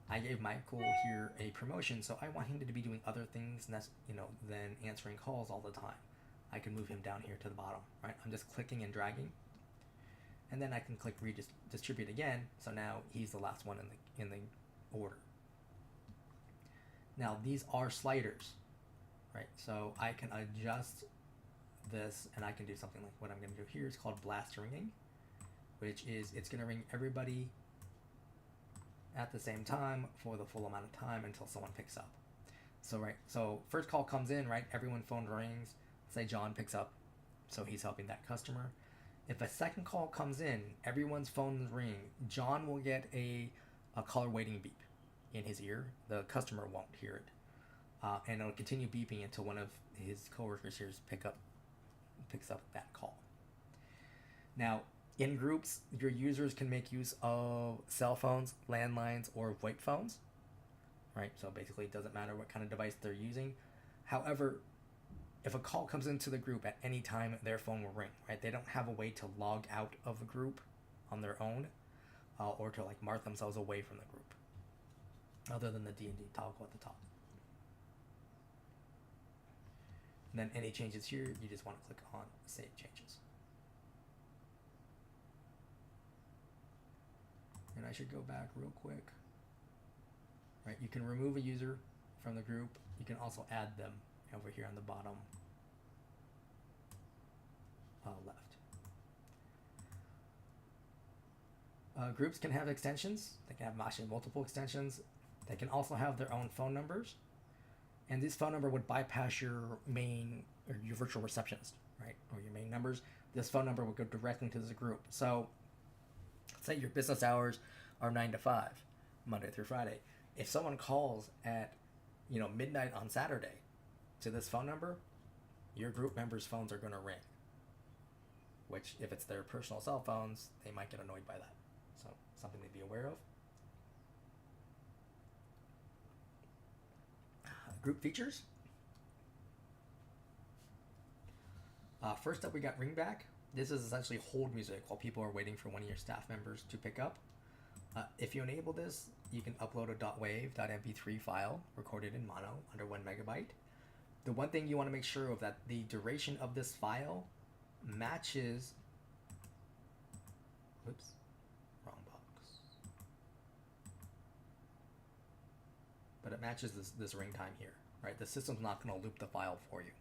I gave Michael here a promotion, so I want him to be doing other things than answering calls all the time. I can move him down here to the bottom, right? I'm just clicking and dragging, and then I can click redistribute again. So now he's the last one in the order. Now these are sliders, right? So I can adjust this, and I can do something like what I'm going to do here. It's called blast ringing, which is it's going to ring everybody at the same time for the full amount of time until someone picks up. So first call comes in, right? Everyone's phone rings. Say John picks up, so he's helping that customer. If a second call comes in, everyone's phones ring. John will get a caller waiting beep in his ear. The customer won't hear it, and it'll continue beeping until one of his coworkers here picks up that call. Now, in groups, your users can make use of cell phones, landlines, or VoIP phones, right? So basically, it doesn't matter what kind of device they're using. However, if a call comes into the group at any time, their phone will ring, right? They don't have a way to log out of the group on their own, or to like mark themselves away from the group, other than the Dnd toggle at the top. And then any changes here, you just want to click on Save Changes. And I should go back real quick. Right, you can remove a user from the group. You can also add them over here on the bottom left. Groups can have extensions. They can have actually multiple extensions. They can also have their own phone numbers. And this phone number would bypass your main or your virtual receptionist, right? Or your main numbers. This phone number would go directly to this group. So say your business hours are 9 to 5, Monday through Friday. If someone calls at midnight on Saturday to this phone number, your group members' phones are going to ring. Which, if it's their personal cell phones, they might get annoyed by that. So something to be aware of. Group features. First up, we got ringback. This is essentially hold music while people are waiting for one of your staff members to pick up. If you enable this, you can upload a .wav.mp3 file recorded in mono under 1 megabyte. The one thing you want to make sure of that the duration of this file matches. Oops, wrong box. But it matches this ring time here, right? The system's not going to loop the file for you.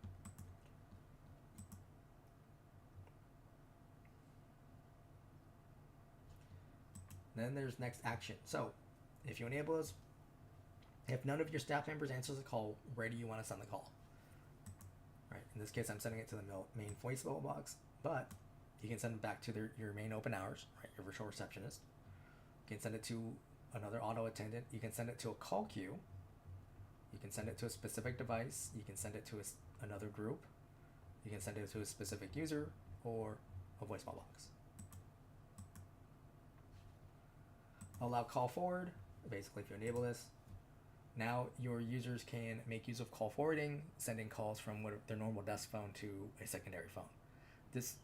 Then there's next action. So if you enable this, if none of your staff members answers the call, where do you want to send the call? Right. In this case, I'm sending it to the main voicemail box, but you can send it back to your main open hours, right? Your virtual receptionist. You can send it to another auto attendant. You can send it to a call queue. You can send it to a specific device. You can send it to another group. You can send it to a specific user or a voicemail box. Allow call forward. Basically, if you enable this, now your users can make use of call forwarding, sending calls from their normal desk phone to a secondary phone. This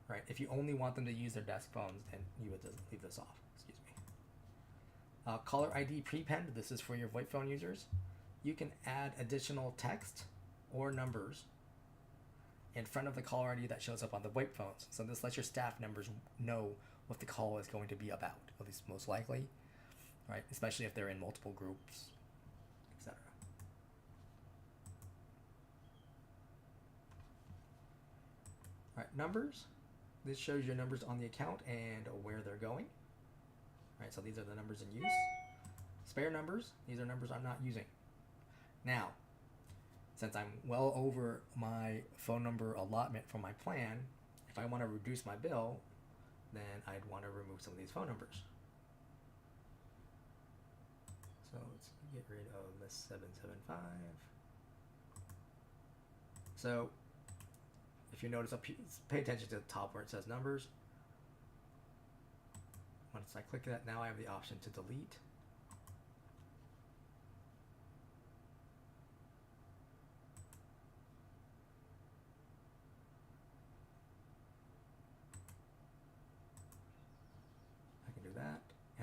right, if you only want them to use their desk phones, then you would just leave this off. Excuse me. Caller ID prepend. This is for your VoIP phone users. You can add additional text or numbers in front of the caller ID that shows up on the VoIP phones. So this lets your staff members know what the call is going to be about, at least most likely, right? Especially if they're in multiple groups, etc. All right, numbers. This shows your numbers on the account and where they're going. All right, so these are the numbers in use. Spare numbers. These are numbers I'm not using. Now, since I'm well over my phone number allotment for my plan, if I want to reduce my bill, then I'd want to remove some of these phone numbers. So let's get rid of this 775. So if you notice, pay attention to the top where it says numbers. Once I click that, now I have the option to delete.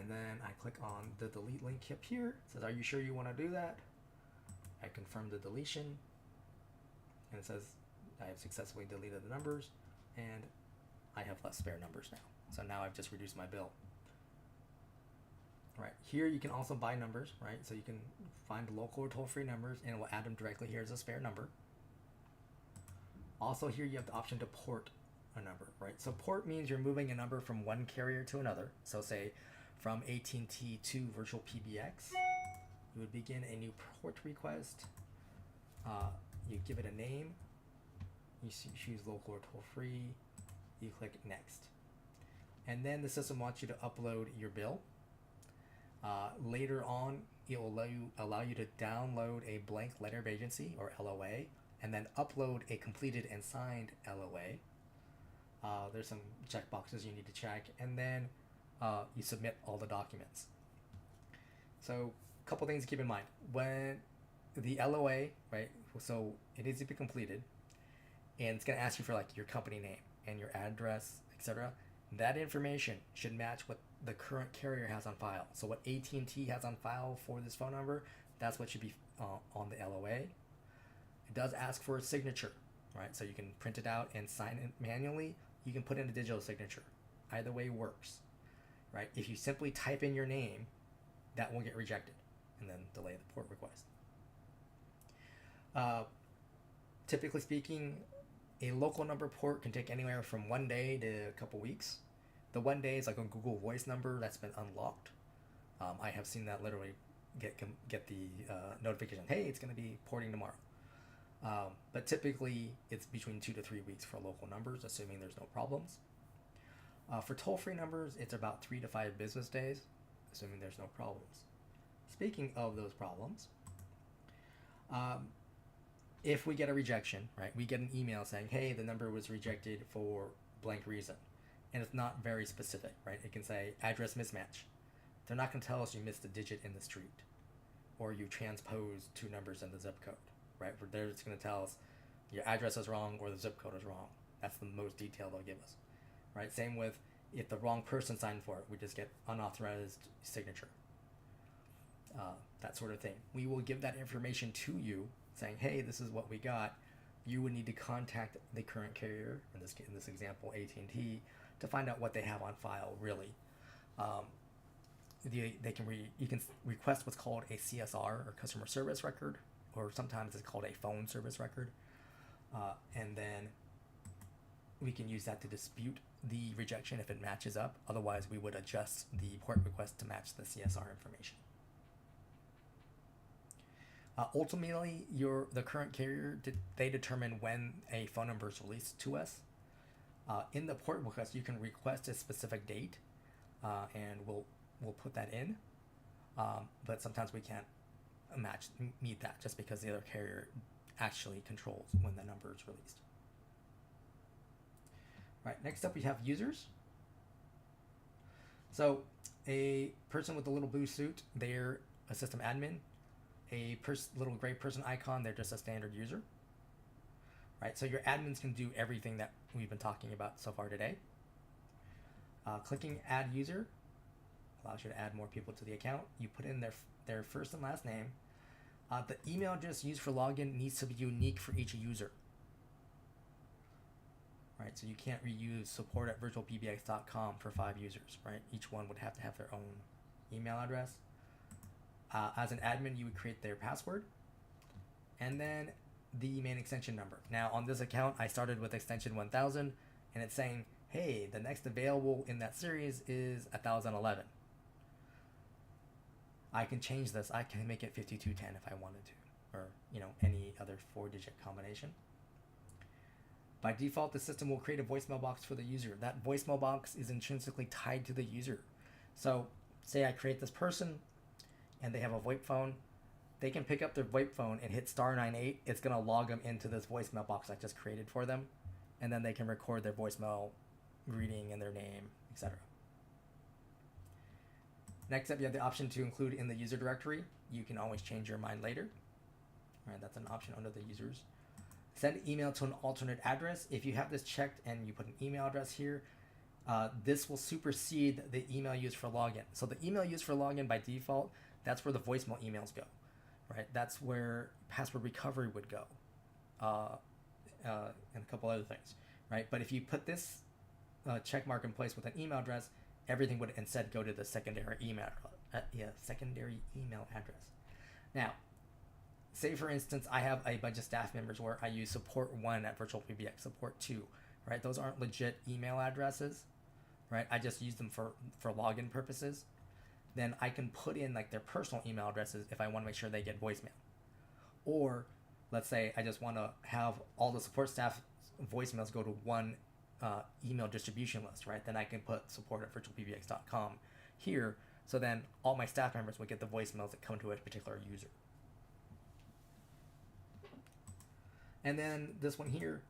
And then I click on the delete link up here. It says, are you sure you want to do that? I confirm the deletion. And it says I have successfully deleted the numbers and I have less spare numbers now. So now I've just reduced my bill. Right, here you can also buy numbers, right? So you can find local or toll-free numbers and it will add them directly here as a spare number. Also here you have the option to port a number, right? So port means you're moving a number from one carrier to another. So say from AT&T to VirtualPBX, you would begin a new port request. You give it a name, you choose local or toll-free, you click next. And then the system wants you to upload your bill. Later on, it will allow you to download a blank letter of agency, or LOA, and then upload a completed and signed LOA. There's some checkboxes you need to check, and then you submit all the documents. So a couple things to keep in mind. When the LOA, right, so it needs to be completed, and it's going to ask you for like your company name and your address, etc. That information should match what the current carrier has on file. So what AT&T has on file for this phone number, that's what should be on the LOA. It does ask for a signature, right? So you can print it out and sign it manually. You can put in a digital signature. Either way works, right? If you simply type in your name, that will get rejected and then delay the port request. Typically speaking, a local number port can take anywhere from 1 day to a couple weeks. The 1 day is like a Google Voice number that's been unlocked. I have seen that literally get the notification, hey, it's going to be porting tomorrow. But typically, it's between 2 to 3 weeks for local numbers, assuming there's no problems. For toll-free numbers, it's about 3 to 5 business days, assuming there's no problems. Speaking of those problems, if we get a rejection, right, we get an email saying, hey, the number was rejected for blank reason. And it's not very specific, right? It can say address mismatch. They're not going to tell us you missed a digit in the street or you transposed 2 numbers in the zip code, right? They're just going to tell us your address is wrong or the zip code is wrong. That's the most detail they'll give us, right? Same with if the wrong person signed for it, we just get unauthorized signature, that sort of thing. We will give that information to you saying, hey, this is what we got. You would need to contact the current carrier, in this example, AT&T, to find out what they have on file, really. You can request what's called a CSR, or customer service record, or sometimes it's called a phone service record. And then we can use that to dispute the rejection if it matches up. Otherwise, we would adjust the port request to match the CSR information. Ultimately, the current carrier, they determine when a phone number is released to us. In the port request, you can request a specific date, and we'll put that in. But sometimes we can't meet that just because the other carrier actually controls when the number is released. Right. Next up, we have users. So a person with a little blue suit, they're a system admin. A little gray person icon, they're just a standard user. Right, so your admins can do everything that we've been talking about so far today. Clicking add user allows you to add more people to the account. You put in their first and last name. The email address used for login needs to be unique for each user. Right, so you can't reuse support@virtualpbx.com for 5 users, right? Each one would have to have their own email address. As an admin, you would create their password, and then the main extension number. Now, on this account, I started with extension 1000, and it's saying, hey, the next available in that series is 1011. I can change this. I can make it 5210 if I wanted to, or any other 4-digit combination. By default, the system will create a voicemail box for the user. That voicemail box is intrinsically tied to the user. So, say I create this person, and they have a VoIP phone, they can pick up their VoIP phone and hit *98. It's going to log them into this voicemail box I just created for them, and then they can record their voicemail greeting and their name, etc. Next up, you have the option to include in the user directory. You can always change your mind later. All right, that's an option under the users. Send email to an alternate address. If you have this checked and you put an email address here, this will supersede the email used for login. So the email used for login by default, that's where the voicemail emails go, right? That's where password recovery would go, and a couple other things, right? But if you put this check mark in place with an email address, everything would instead go to the secondary email address. Now, say for instance, I have a bunch of staff members where I use support 1 at VirtualPBX, support 2, right? Those aren't legit email addresses, right? I just use them for login purposes. Then I can put in like their personal email addresses if I want to make sure they get voicemail. Or let's say I just want to have all the support staff voicemails go to one email distribution list, right? Then I can put support at virtualpbx.com here. So then all my staff members would get the voicemails that come to a particular user. And then this one here,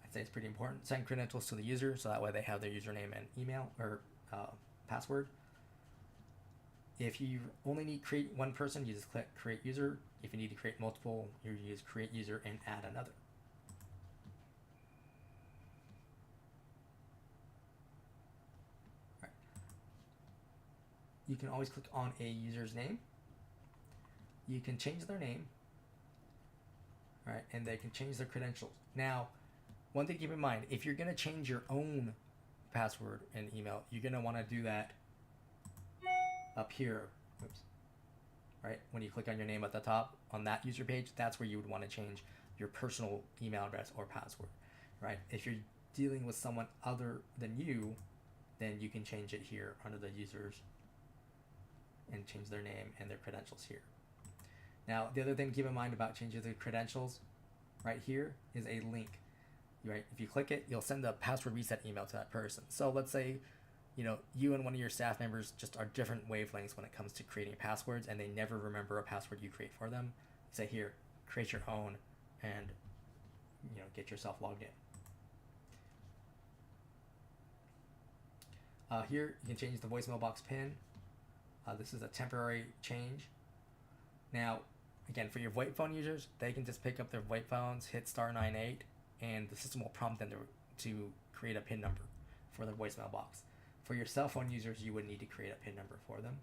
I'd say it's pretty important. Send credentials to the user, so that way they have their username and email or password. If you only need to create one person, you just click create user. If you need to create multiple, you use create user and add another. Right. You can always click on a user's name. You can change their name, right? And they can change their credentials. Now, one thing to keep in mind, if you're going to change your own password and email, you're going to want to do that up here. Oops. Right? When you click on your name at the top on that user page, that's where you would want to change your personal email address or password, right? If you're dealing with someone other than you, then you can change it here under the users and change their name and their credentials here. Now, the other thing to keep in mind about changing the credentials right here is a link. Right? If you click it, you'll send a password reset email to that person. So let's say, you and one of your staff members just are different wavelengths when it comes to creating passwords, and they never remember a password you create for them. You say, here, create your own, and get yourself logged in. Here, you can change the voicemail box pin. This is a temporary change. Now, again, for your VoIP phone users, they can just pick up their VoIP phones, hit *98, and the system will prompt them to create a PIN number for their voicemail box. For your cell phone users, you would need to create a PIN number for them.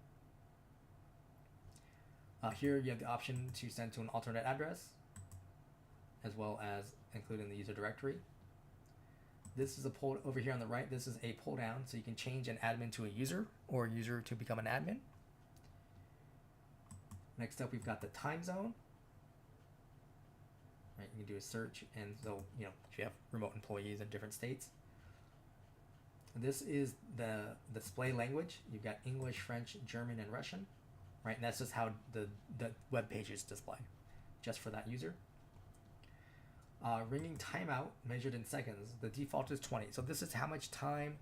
Here you have the option to send to an alternate address, as well as including the user directory. This is a pull over here on the right. This is a pull down, so you can change an admin to a user or a user to become an admin. Next up, we've got the time zone. Right, you can do a search, and so if you have remote employees in different states. This is the display language. You've got English, French, German, and Russian, right? And that's just how the web pages display, just for that user. Ringing timeout measured in seconds. The default is 20. So this is how much time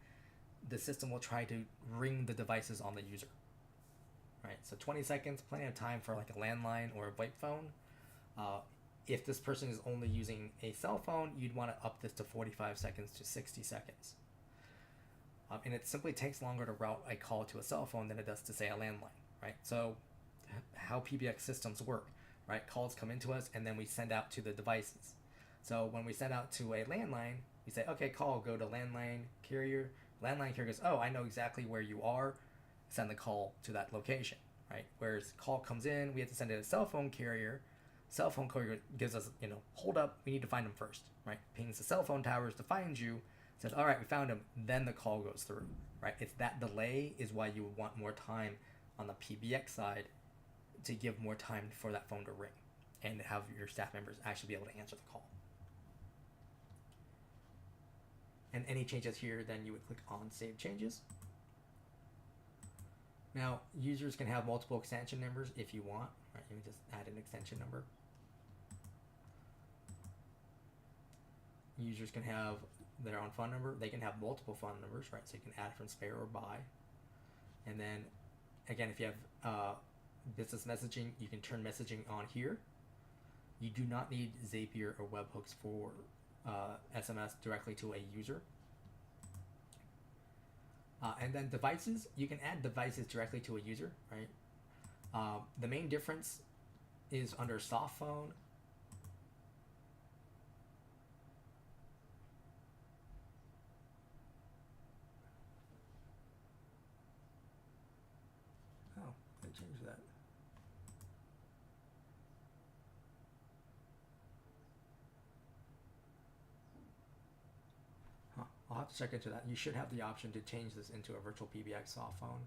the system will try to ring the devices on the user, right? So 20 seconds, plenty of time for like a landline or a VoIP phone. If this person is only using a cell phone, you'd want to up this to 45 seconds to 60 seconds. And it simply takes longer to route a call to a cell phone than it does to, say, a landline, right? So how Pbx systems work, right? Calls come into us, and then we send out to the devices. So when we send out to a landline, we say, okay, call, go to landline carrier. Landline carrier goes, oh, I know exactly where you are. Send the call to that location, right? Whereas call comes in, we have to send it to a cell phone carrier. Cell phone carrier gives us, hold up, we need to find them first, right? Pings the cell phone towers to find you. Says, all right, we found him. Then the call goes through, right? It's that delay is why you would want more time on the PBX side to give more time for that phone to ring and have your staff members actually be able to answer the call. And any changes here, then you would click on Save Changes. Now, users can have multiple extension numbers if you want, right? You can just add an extension number. Users can have their own phone number. They can have multiple phone numbers, right? So you can add from spare or by. And then, again, if you have business messaging, you can turn messaging on here. You do not need Zapier or webhooks for SMS directly to a user. And then devices, you can add devices directly to a user, right? The main difference is under soft phone. have to check into that. You should have the option to change this into a VirtualPBX soft phone.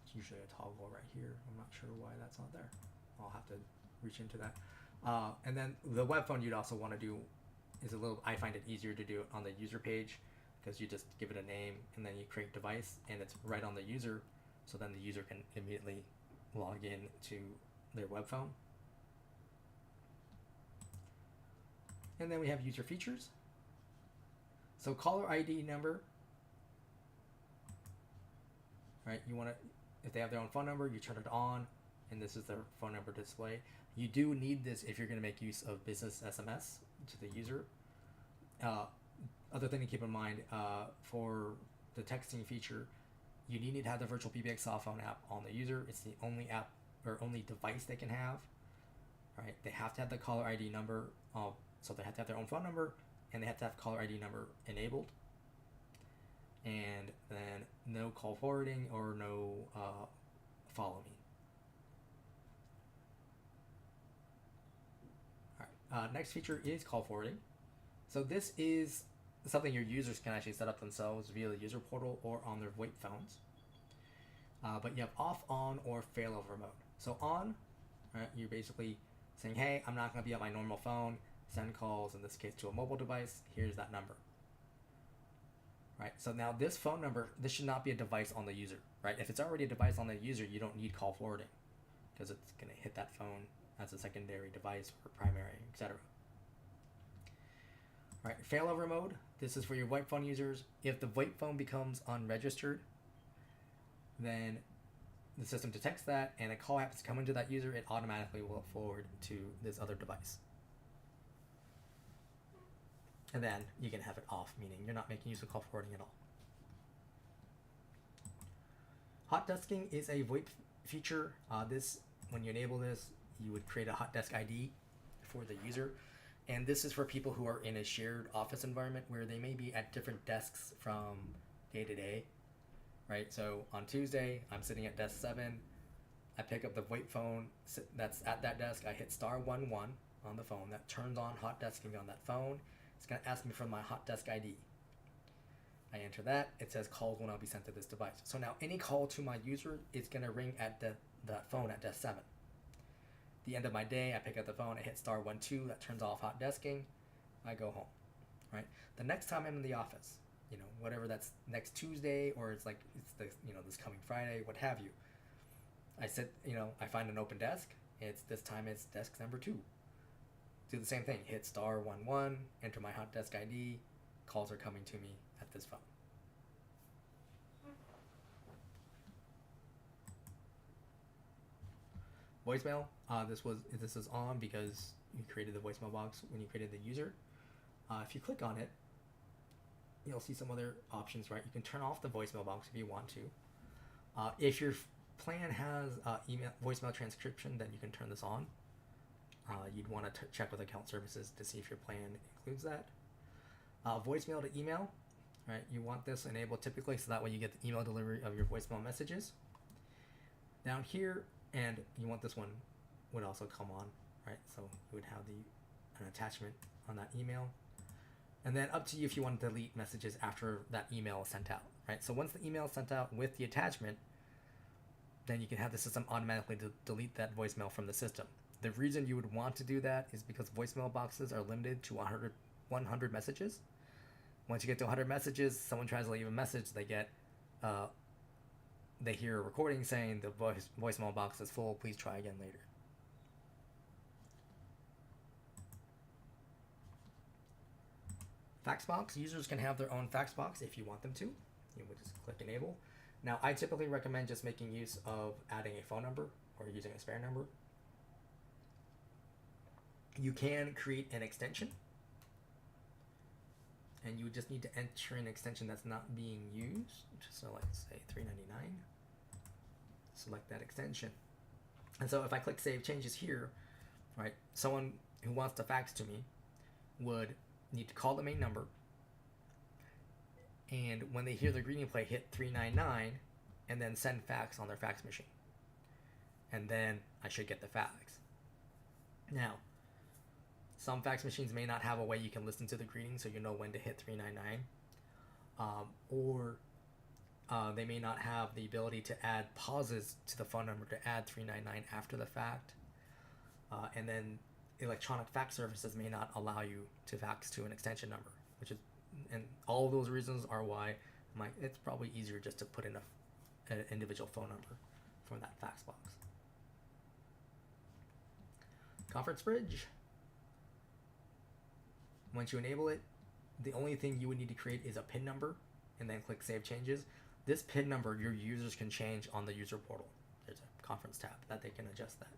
It's usually a toggle right here. I'm not sure why that's not there. I'll have to reach into that. And then the web phone you'd also want to do is I find it easier to do it on the user page, because you just give it a name and then you create device and it's right on the user. So then the user can immediately log in to their web phone. And then we have user features. So caller ID number, right? You want to, if they have their own phone number, you turn it on, and this is their phone number display. You do need this if you're going to make use of business SMS to the user. Other thing to keep in mind, for the texting feature, you need to have the VirtualPBX soft phone app on the user. It's the only app or only device they can have, right? They have to have the caller ID number, so they have to have their own phone number, and they have to have caller ID number enabled. And then no call forwarding or no follow me. All right. Next feature is call forwarding. So this is something your users can actually set up themselves via the user portal or on their VoIP phones. But you have off, on, or failover mode. So on, right, you're basically saying, hey, I'm not going to be on my normal phone. Send calls, in this case, to a mobile device. Here's that number. Right. So now this phone number, this should not be a device on the user. Right. If it's already a device on the user, you don't need call forwarding, because it's going to hit that phone as a secondary device or primary, etc. All right, failover mode. This is for your VoIP phone users. If the VoIP phone becomes unregistered, then the system detects that, and a call happens to come into that user, it automatically will forward to this other device. And then you can have it off, meaning you're not making use of call forwarding at all. Hot desking is a VoIP feature. When you enable this, you would create a hot desk ID for the user. And this is for people who are in a shared office environment where they may be at different desks from day to day, right? So on Tuesday, I'm sitting at desk 7. I pick up the VoIP phone that's at that desk. I hit *11 on the phone. That turns on hot desking on that phone. It's going to ask me for my hot desk ID. I enter that. It says calls will now be sent to this device. So now any call to my user is going to ring at that phone at desk 7. The end of my day, I pick up the phone, I hit *12, that turns off hot desking, I go home, right? The next time I'm in the office, whatever that's next Tuesday, or it's this coming Friday, what have you, I sit, I find an open desk, this time it's desk number 2. Do the same thing, hit *11, enter my hot desk ID, calls are coming to me at this phone. Voicemail, this is on because you created the voicemail box when you created the user. If you click on it, you'll see some other options, right? You can turn off the voicemail box if you want to. If your plan has voicemail transcription, then you can turn this on. You'd want to check with account services to see if your plan includes that. Voicemail to email, right? You want this enabled typically so that way you get the email delivery of your voicemail messages. Down here, and you want this one would also come on, right? So you would have an attachment on that email. And then up to you if you want to delete messages after that email is sent out, right? So once the email is sent out with the attachment, then you can have the system automatically delete that voicemail from the system. The reason you would want to do that is because voicemail boxes are limited to 100 messages. Once you get to 100 messages, someone tries to leave a message, they hear a recording saying the voicemail box is full, please try again later. Fax box, users can have their own fax box if you want them to. You would just click enable. Now I typically recommend just making use of adding a phone number or using a spare number. You can create an extension, and you would just need to enter an extension that's not being used. So let's say 399. Select that extension. And so if I click Save Changes here, right, someone who wants to fax to me would need to call the main number, and when they hear the greeting play, hit 399, and then send fax on their fax machine. And then I should get the fax. Now, Some fax machines may not have a way you can listen to the greeting so you know when to hit 399. Or they may not have the ability to add pauses to the phone number to add 399 after the fact. And then electronic fax services may not allow you to fax to an extension number, and all of those reasons are why it's probably easier just to put in an individual phone number for that fax box. Conference bridge. Once you enable it, the only thing you would need to create is a PIN number and then click Save Changes. This PIN number your users can change on the user portal. There's a conference tab that they can adjust that.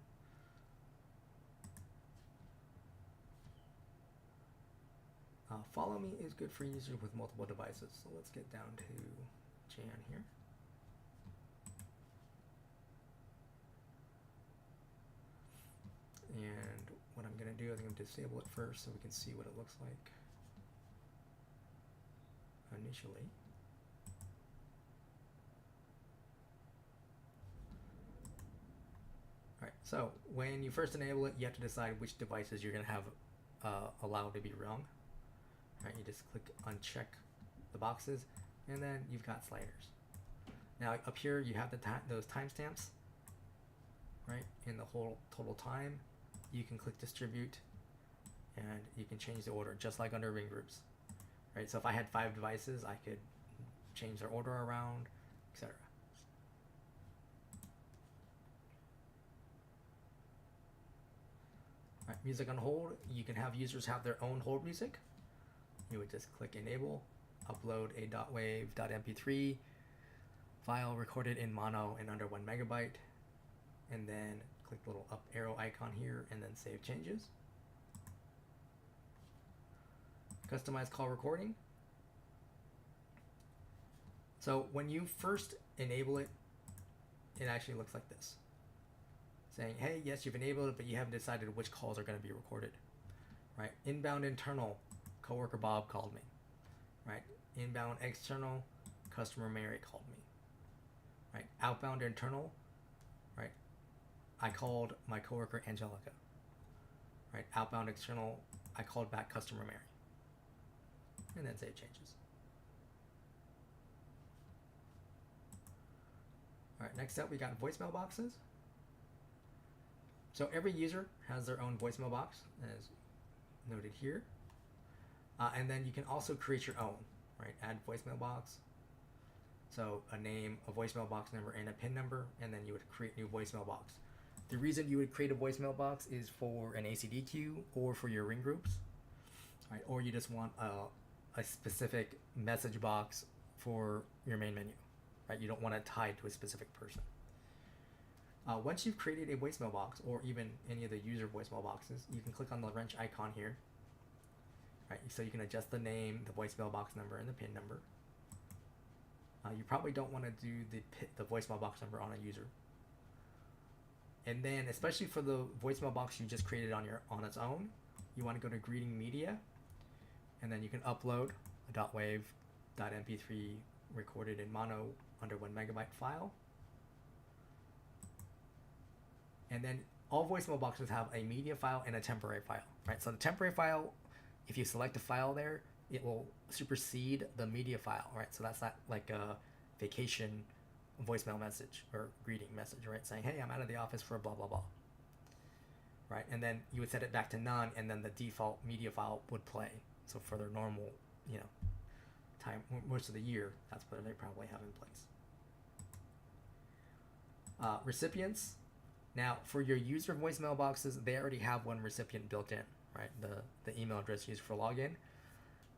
Follow me is good for users with multiple devices. So let's get down to Jan here. And what I'm going to do is I'm going to disable it first so we can see what it looks like initially. All right, so when you first enable it, you have to decide which devices you're going to have allowed to be rung. All right, you just click uncheck the boxes, and then you've got sliders. Now up here you have those timestamps, right? In the whole total time, you can click distribute, and you can change the order just like under ring groups, right? So if I had 5 devices, I could change their order around, etc. All right, music on hold. You can have users have their own hold music. You would just click enable, upload a .wave.mp3 file recorded in mono and under 1 megabyte, and then click the little up arrow icon here and then save changes. Customize call recording. So when you first enable it, it actually looks like this, saying, hey, yes, you've enabled it, but you haven't decided which calls are going to be recorded, right? Inbound internal, coworker Bob called me, right? Inbound external, customer Mary called me, right? Outbound internal, right? I called my coworker Angelica, right? Outbound external, I called back customer Mary, and then save changes. All right, next up we got voicemail boxes. So every user has their own voicemail box, as noted here. And then you can also create your own, right? Add voicemail box. So a name, a voicemail box number, and a PIN number, and then you would create new voicemail box. The reason you would create a voicemail box is for an ACD queue or for your ring groups, right? Or you just want a specific message box for your main menu, right? You don't want it tied to a specific person. Once you've created a voicemail box, or even any of the user voicemail boxes, you can click on the wrench icon here. Right, so you can adjust the name, the voicemail box number, and the PIN number. You probably don't want to do the voicemail box number on a user. And then, especially for the voicemail box you just created on its own, you want to go to greeting media, and then you can upload a .wave.mp3 recorded in mono under 1 megabyte file. And then all voicemail boxes have a media file and a temporary file, right? So the temporary file, if you select a file there, it will supersede the media file, right? So that's not like a vacation voicemail message or greeting message, right? Saying, hey, I'm out of the office for blah, blah, blah, right? And then you would set it back to none, and then the default media file would play. So for their normal, time, most of the year, that's what they probably have in place. Recipients. Now, for your user voicemail boxes, they already have one recipient built in, right? The email address used for login.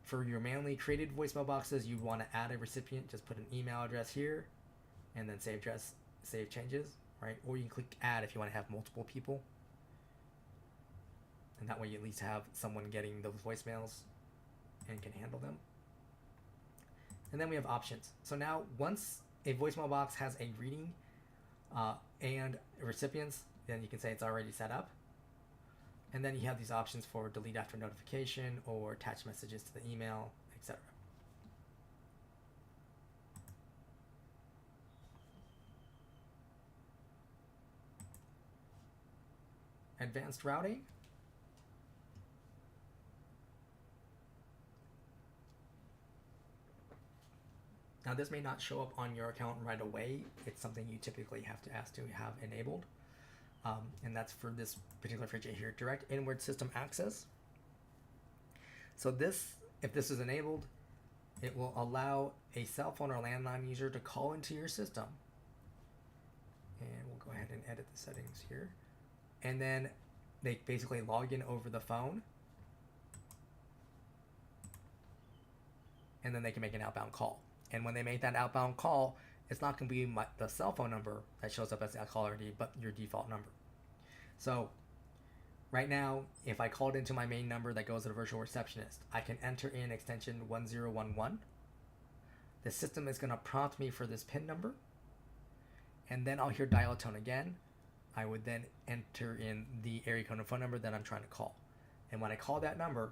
For your manually created voicemail boxes, you want to add a recipient. Just put an email address here, and then save changes, right? Or you can click add if you want to have multiple people, and that way you at least have someone getting those voicemails and can handle them. And then we have options. So now, once a voicemail box has a greeting and recipients, then you can say it's already set up. And then you have these options for delete after notification or attach messages to the email, etc. Advanced routing. Now this may not show up on your account right away. It's something you typically have to ask to have enabled. And that's for this particular feature here, direct inward system access. So this, if this is enabled, it will allow a cell phone or landline user to call into your system. And we'll go ahead and edit the settings here. And then they basically log in over the phone. And then they can make an outbound call. And when they make that outbound call, it's not going to be the cell phone number that shows up as a caller ID, but your default number. So right now, if I called into my main number that goes to the virtual receptionist, I can enter in extension 1011. The system is going to prompt me for this PIN number. And then I'll hear dial tone again. I would then enter in the area code and phone number that I'm trying to call. And when I call that number,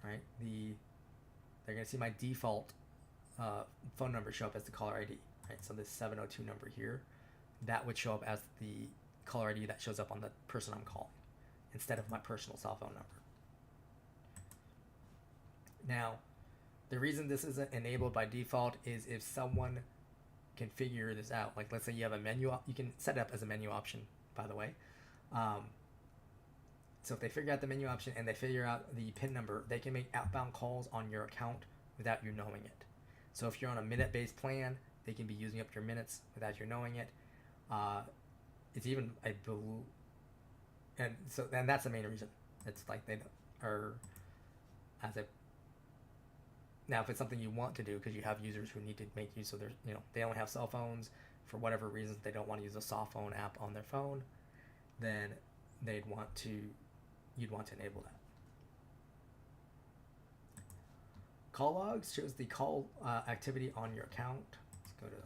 right, they're going to see my default phone number show up as the caller ID, right? So this 702 number here, that would show up as the caller ID that shows up on the person I'm calling instead of my personal cell phone number. Now, the reason this isn't enabled by default is if someone can figure this out. Like let's say you have a menu, you can set it up as a menu option, by the way. So if they figure out the menu option and they figure out the PIN number, they can make outbound calls on your account without you knowing it. So if you're on a minute-based plan, they can be using up your minutes without you knowing it. It's even and that's the main reason. It's like they are now if it's something you want to do because you have users who need to make use of their, they only have cell phones for whatever reasons, they don't want to use a soft phone app on their phone, then you'd want to enable that. Call logs shows the call activity on your account. Let's go to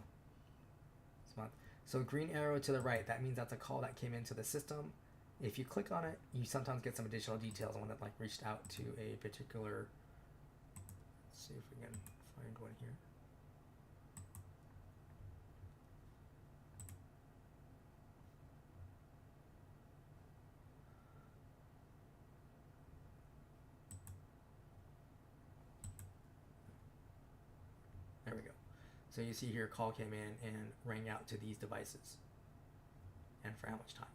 this month. So green arrow to the right, that means that's a call that came into the system. If you click on it, you sometimes get some additional details on when it reached out to a particular. Let's see if we can find one here. There we go. So you see here, call came in and rang out to these devices. And for how much time?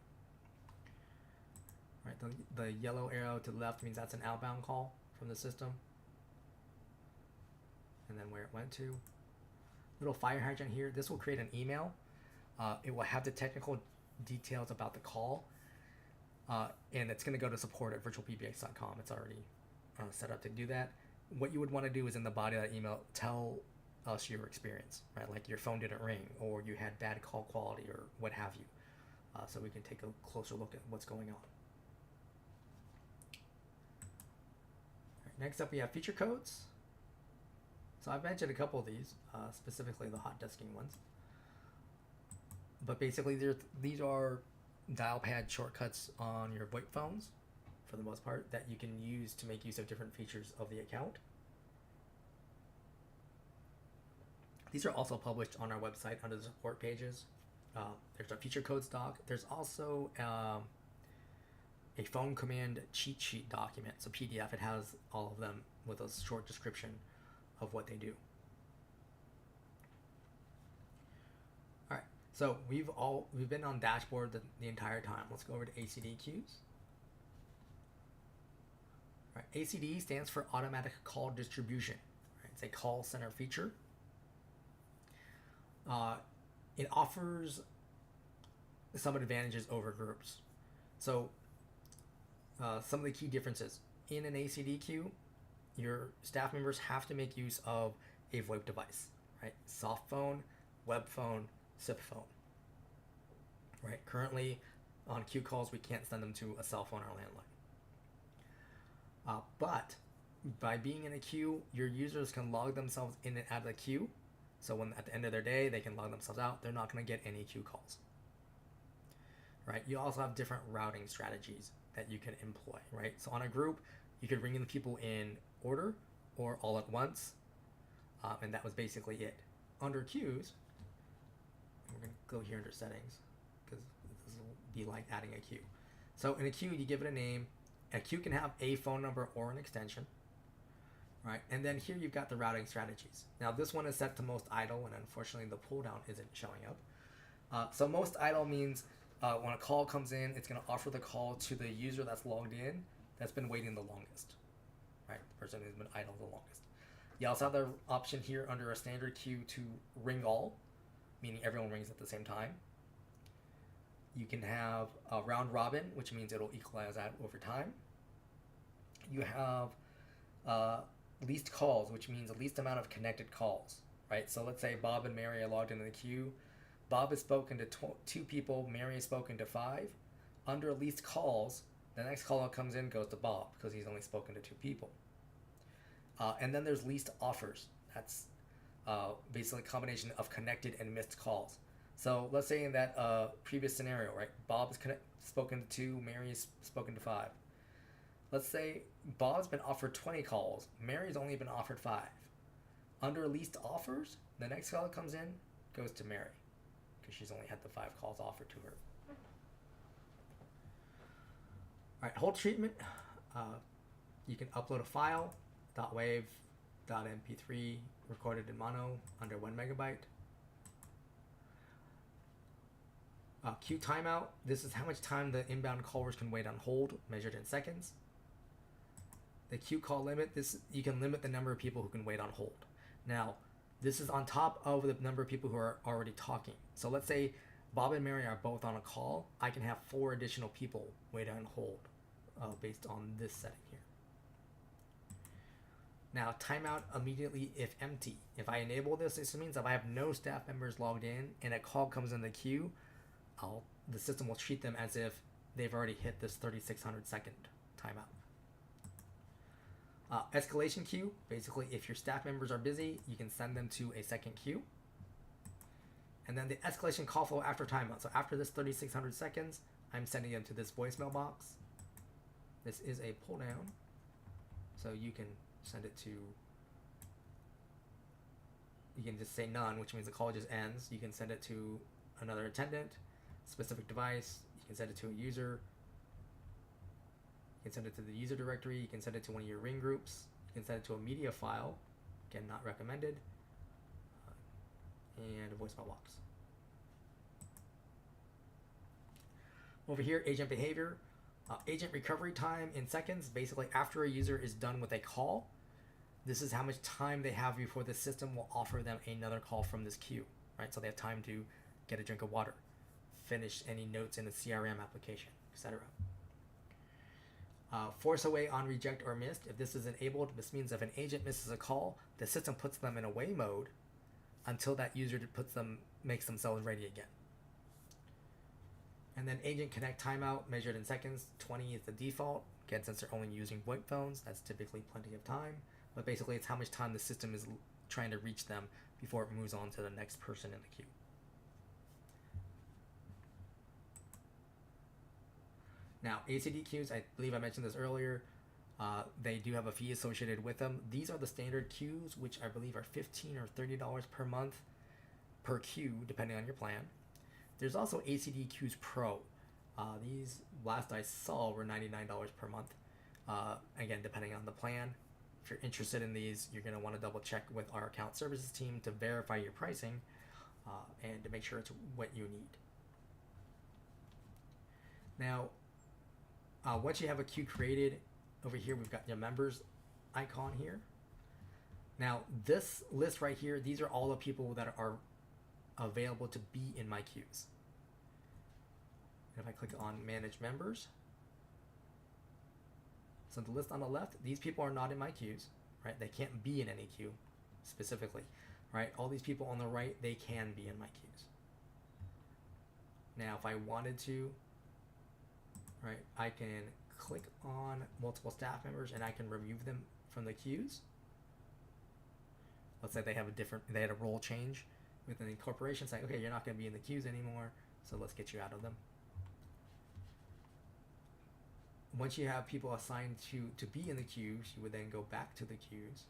Right, the yellow arrow to the left means that's an outbound call from the system. And then where it went to. Little fire hydrant here. This will create an email. It will have the technical details about the call. And it's going to go to support at virtualpbx.com. It's already set up to do that. What you would want to do is in the body of that email, tell us your experience, right? Like your phone didn't ring or you had bad call quality or what have you. So we can take a closer look at what's going on. Right, next up we have feature codes. So I've mentioned a couple of these, specifically the hot desking ones. But basically these are dial pad shortcuts on your VoIP phones, for the most part, that you can use to make use of different features of the account. These are also published on our website under the support pages. There's a feature codes doc. There's also a phone command cheat sheet document. So PDF, it has all of them with a short description of what they do. All right, so we've been on dashboard the entire time. Let's go over to ACD queues. All right, ACD stands for Automatic Call Distribution. Right, it's a call center feature. It offers some advantages over groups. So some of the key differences in an ACD queue, your staff members have to make use of a VoIP device, right? Soft phone, web phone, SIP phone, right? Currently on queue calls, we can't send them to a cell phone or landline. But by being in a queue, your users can log themselves in and out of the queue. So when at the end of their day, they can log themselves out. They're not going to get any queue calls, right? You also have different routing strategies that you can employ, right? So on a group, you could bring in the people in order or all at once, and that was basically it. Under queues, we're going to go here under settings because this will be like adding a queue. So in a queue, you give it a name. A queue can have a phone number or an extension. right? And then here you've got the routing strategies. Now this one is set to most idle, and unfortunately the pull down isn't showing up. So most idle means when a call comes in, it's going to offer the call to the user that's logged in, that's been waiting the longest, right? The person who's been idle the longest. You also have the option here under a standard queue to ring all, meaning everyone rings at the same time. You can have a round robin, which means it'll equalize that over time. You have least calls, which means the least amount of connected calls, right? So let's say Bob and Mary are logged into the queue. Bob has spoken to 2 people, Mary has spoken to 5. Under least calls, the next call that comes in goes to Bob because he's only spoken to 2 people. And then there's least offers. That's basically a combination of connected and missed calls. So let's say in that previous scenario, right? Bob has spoken to 2, Mary's spoken to 5. Let's say Bob's been offered 20 calls, Mary's only been offered 5. Under least offers, the next call that comes in goes to Mary because she's only had the 5 calls offered to her. All right, hold treatment. You can upload a file, .wav, .mp3, recorded in mono under 1 megabyte. Queue timeout. This is how much time the inbound callers can wait on hold, measured in seconds. The queue call limit. This you can limit the number of people who can wait on hold. Now, this is on top of the number of people who are already talking. So let's say Bob and Mary are both on a call. I can have 4 additional people wait on hold based on this setting here. Now, timeout immediately if empty. If I enable this, this means if I have no staff members logged in and a call comes in the queue, the system will treat them as if they've already hit this 3600 second timeout. Escalation queue, basically if your staff members are busy, you can send them to a second queue. And then the escalation call flow after timeout. So after this 3600 seconds, I'm sending them to this voicemail box. This is a pull down, so you can send it to, you can just say none, which means the call just ends. You can send it to another attendant, specific device. You can send it to a user. You can send it to the user directory. You can send it to one of your ring groups. You can send it to a media file. Again, not recommended. And a voicemail box. Over here, agent behavior. Agent recovery time in seconds. Basically, after a user is done with a call, this is how much time they have before the system will offer them another call from this queue. Right? So they have time to get a drink of water, finish any notes in the CRM application, etc. Force away on reject or missed. If this is enabled, this means if an agent misses a call, the system puts them in away mode until that user makes themselves ready again. And then agent connect timeout measured in seconds. 20 is the default. Again, since they're only using VoIP phones, that's typically plenty of time. But basically, it's how much time the system is trying to reach them before it moves on to the next person in the queue. Now, ACD queues, I believe I mentioned this earlier. They do have a fee associated with them. These are the standard queues, which I believe are $15 or $30 per month per queue, depending on your plan. There's also ACD Queues Pro. These last I saw were $99 per month. Again, depending on the plan. If you're interested in these, you're going to want to double check with our account services team to verify your pricing and to make sure it's what you need. Now, once you have a queue created, over here we've got your members icon here. Now, this list right here, these are all the people that are available to be in my queues. And if I click on manage members, so the list on the left, these people are not in my queues, right? They can't be in any queue specifically, right? All these people on the right, they can be in my queues. Now, if I wanted to, right, I can click on multiple staff members and I can remove them from the queues. Let's say they have they had a role change within the corporation, saying, okay, you're not going to be in the queues anymore, so let's get you out of them. Once you have people assigned to be in the queues, you would then go back to the queues.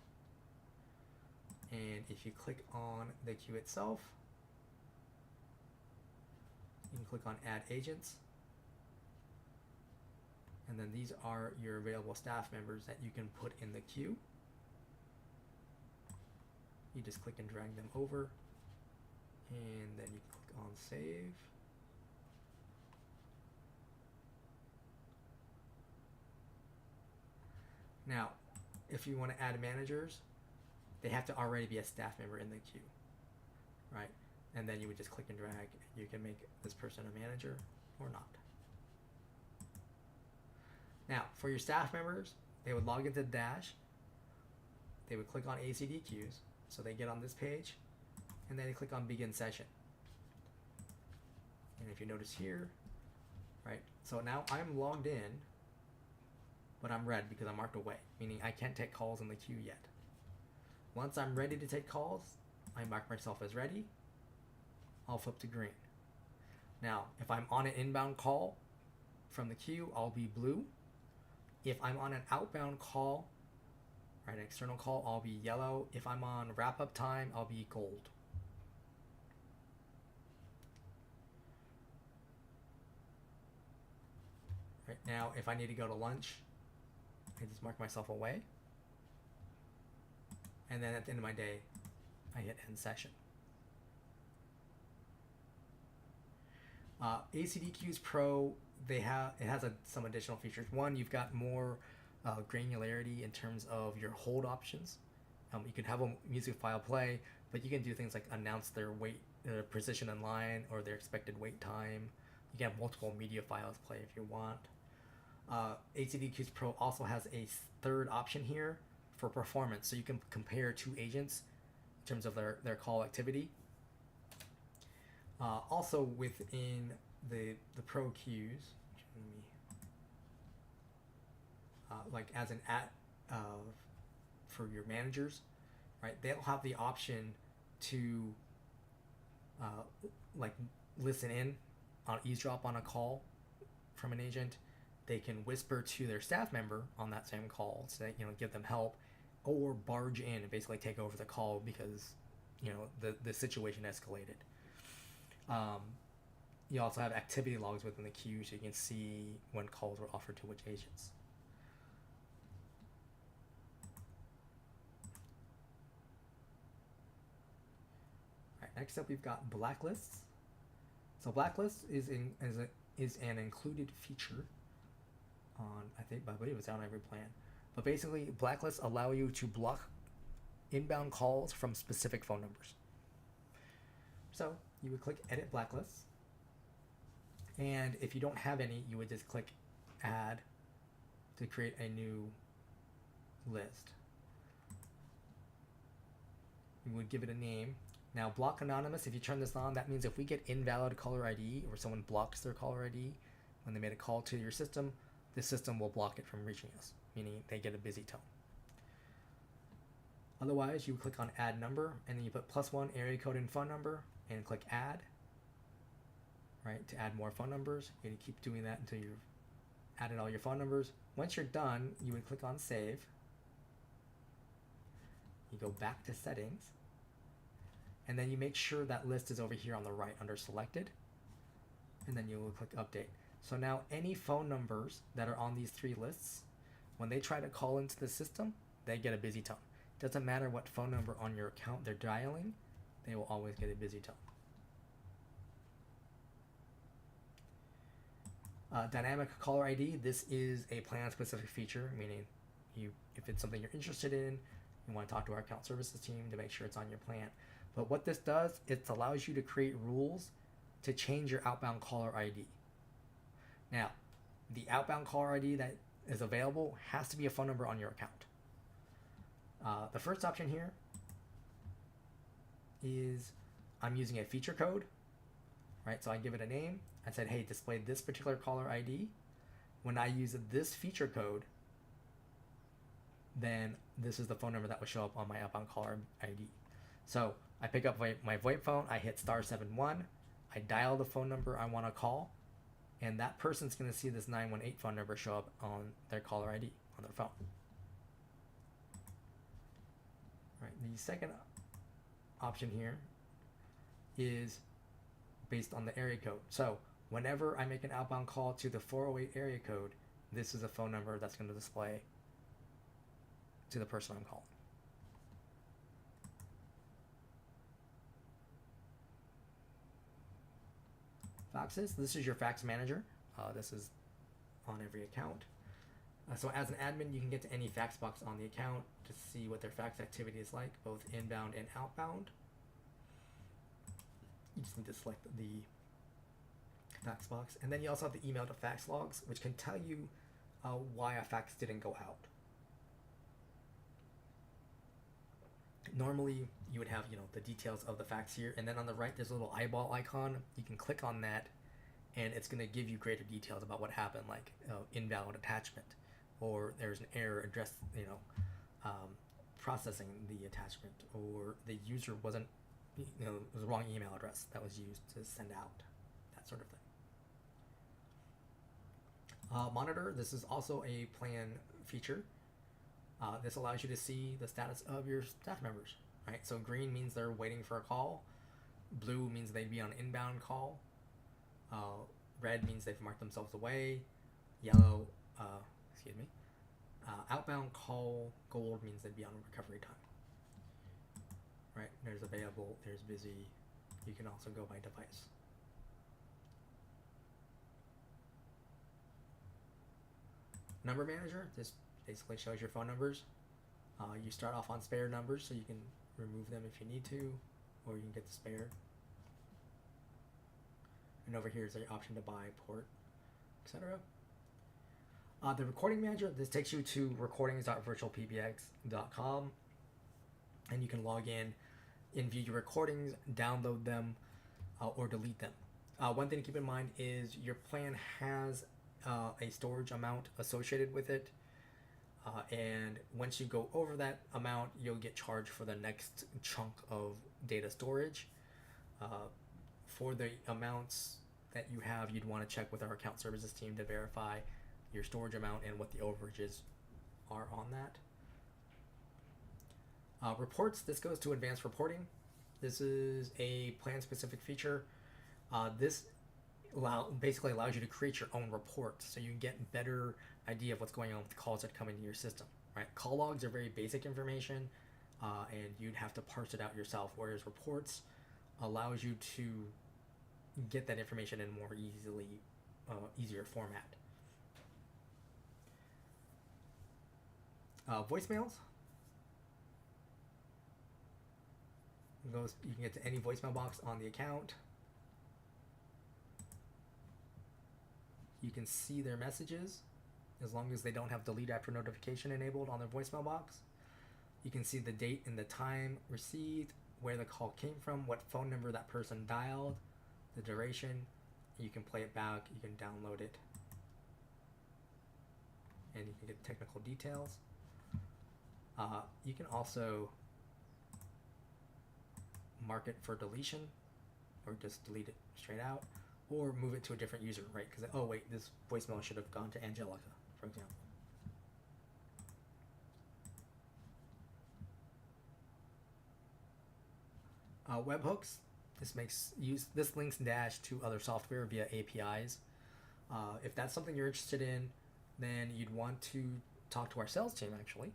And if you click on the queue itself, you can click on add agents. And then these are your available staff members that you can put in the queue. you just click and drag them over, and then you click on save. Now, if you want to add managers, they have to already be a staff member in the queue, right? And then you would just click and drag. You can make this person a manager or not. Now, for your staff members, they would log into Dash. They would click on ACD queues, so they get on this page, and then they click on Begin Session. And if you notice here, right, so now I'm logged in, but I'm red because I'm marked away, meaning I can't take calls in the queue yet. Once I'm ready to take calls, I mark myself as ready. I'll flip to green. Now, if I'm on an inbound call from the queue, I'll be blue. If I'm on an outbound call, right, an external call, I'll be yellow. If I'm on wrap-up time, I'll be gold. Right now, if I need to go to lunch, I just mark myself away. And then at the end of my day, I hit end session. ACD Queues Pro, it has some additional features. One, you've got more granularity in terms of your hold options. You can have a music file play, but you can do things like announce their position in line or their expected wait time. You can have multiple media files play if you want. ACD Queues Pro also has a third option here for performance, so you can compare two agents in terms of their call activity. Also within the Pro queues, like as an for your managers, right? They'll have the option to like listen in on eavesdrop on a call from an agent. They can whisper to their staff member on that same call, so that, give them help, or barge in and basically take over the call because the situation escalated. You also have activity logs within the queue, so you can see when calls were offered to which agents. All right, next up we've got blacklists. So blacklists is an included feature on, I believe it's on every plan. But basically, blacklists allow you to block inbound calls from specific phone numbers. So you would click Edit Blacklists, and if you don't have any, you would just click Add to create a new list. You would give it a name. Now, Block Anonymous, if you turn this on, that means if we get invalid caller ID or someone blocks their caller ID when they made a call to your system, the system will block it from reaching us, meaning they get a busy tone. Otherwise, you click on Add Number, and then you put +1 area code and phone number, and click Add, right, to add more phone numbers. You're going to keep doing that until you've added all your phone numbers. Once you're done, you would click on Save. You go back to Settings, and then you make sure that list is over here on the right under Selected, and then you will click Update. So now any phone numbers that are on these three lists, when they try to call into the system, they get a busy tone. Doesn't matter what phone number on your account they're dialing, they will always get a busy tone. Dynamic caller ID, this is a plan-specific feature, meaning if it's something you're interested in, you want to talk to our account services team to make sure it's on your plan. But what this does, it allows you to create rules to change your outbound caller ID. Now, the outbound caller ID that is available has to be a phone number on your account. The first option here is I'm using a feature code, right? So I give it a name. I said, hey, display this particular caller ID. When I use this feature code, then this is the phone number that will show up on my outbound caller ID. So I pick up my VoIP phone, I hit *71, I dial the phone number I want to call, and that person's going to see this 918 phone number show up on their caller ID on their phone. Right, the second option here is based on the area code. So whenever I make an outbound call to the 408 area code, this is a phone number that's going to display to the person I'm calling. Faxes. This is your fax manager. This is on every account. So as an admin, you can get to any fax box on the account to see what their fax activity is like, both inbound and outbound. You just need to select the fax box. And then you also have the email to fax logs, which can tell you why a fax didn't go out. Normally, you would have, the details of the fax here, and then on the right, there's a little eyeball icon. You can click on that, and it's going to give you greater details about what happened, like invalid attachment, or there's an error address, processing the attachment, or the user wasn't, it was the wrong email address that was used to send out, that sort of thing. Monitor, this is also a plan feature. This allows you to see the status of your staff members, right? So green means they're waiting for a call. Blue means they'd be on an inbound call. Red means they've marked themselves away. Yellow, outbound call. Gold means they'd be on recovery time. Right, there's available, there's busy. You can also go by device. Number manager, this basically shows your phone numbers. You start off on spare numbers, so you can remove them if you need to, or you can get the spare. And over here is the option to buy, port, etc. The recording manager, this takes you to recordings.virtualpbx.com, and you can log in and view your recordings, download them, or delete them. One thing to keep in mind is your plan has a storage amount associated with it, and once you go over that amount, you'll get charged for the next chunk of data storage. For the amounts that you have, you'd want to check with our account services team to verify your storage amount and what the overages are on that. Reports, this goes to advanced reporting. This is a plan-specific feature. This basically allows you to create your own reports, so you can get better idea of what's going on with the calls that come into your system. Right? Call logs are very basic information, and you'd have to parse it out yourself, whereas reports allows you to get that information in more easier format. Voicemails. You can get to any voicemail box on the account. You can see their messages as long as they don't have delete after notification enabled on their voicemail box. You can see the date and the time received, where the call came from, what phone number that person dialed, the duration. You can play it back, you can download it, and you can get technical details. You can also mark it for deletion, or just delete it straight out, or move it to a different user, right? Because, oh wait, this voicemail should have gone to Angelica, for example. Webhooks, this links Dash to other software via APIs. If that's something you're interested in, then you'd want to talk to our sales team, actually.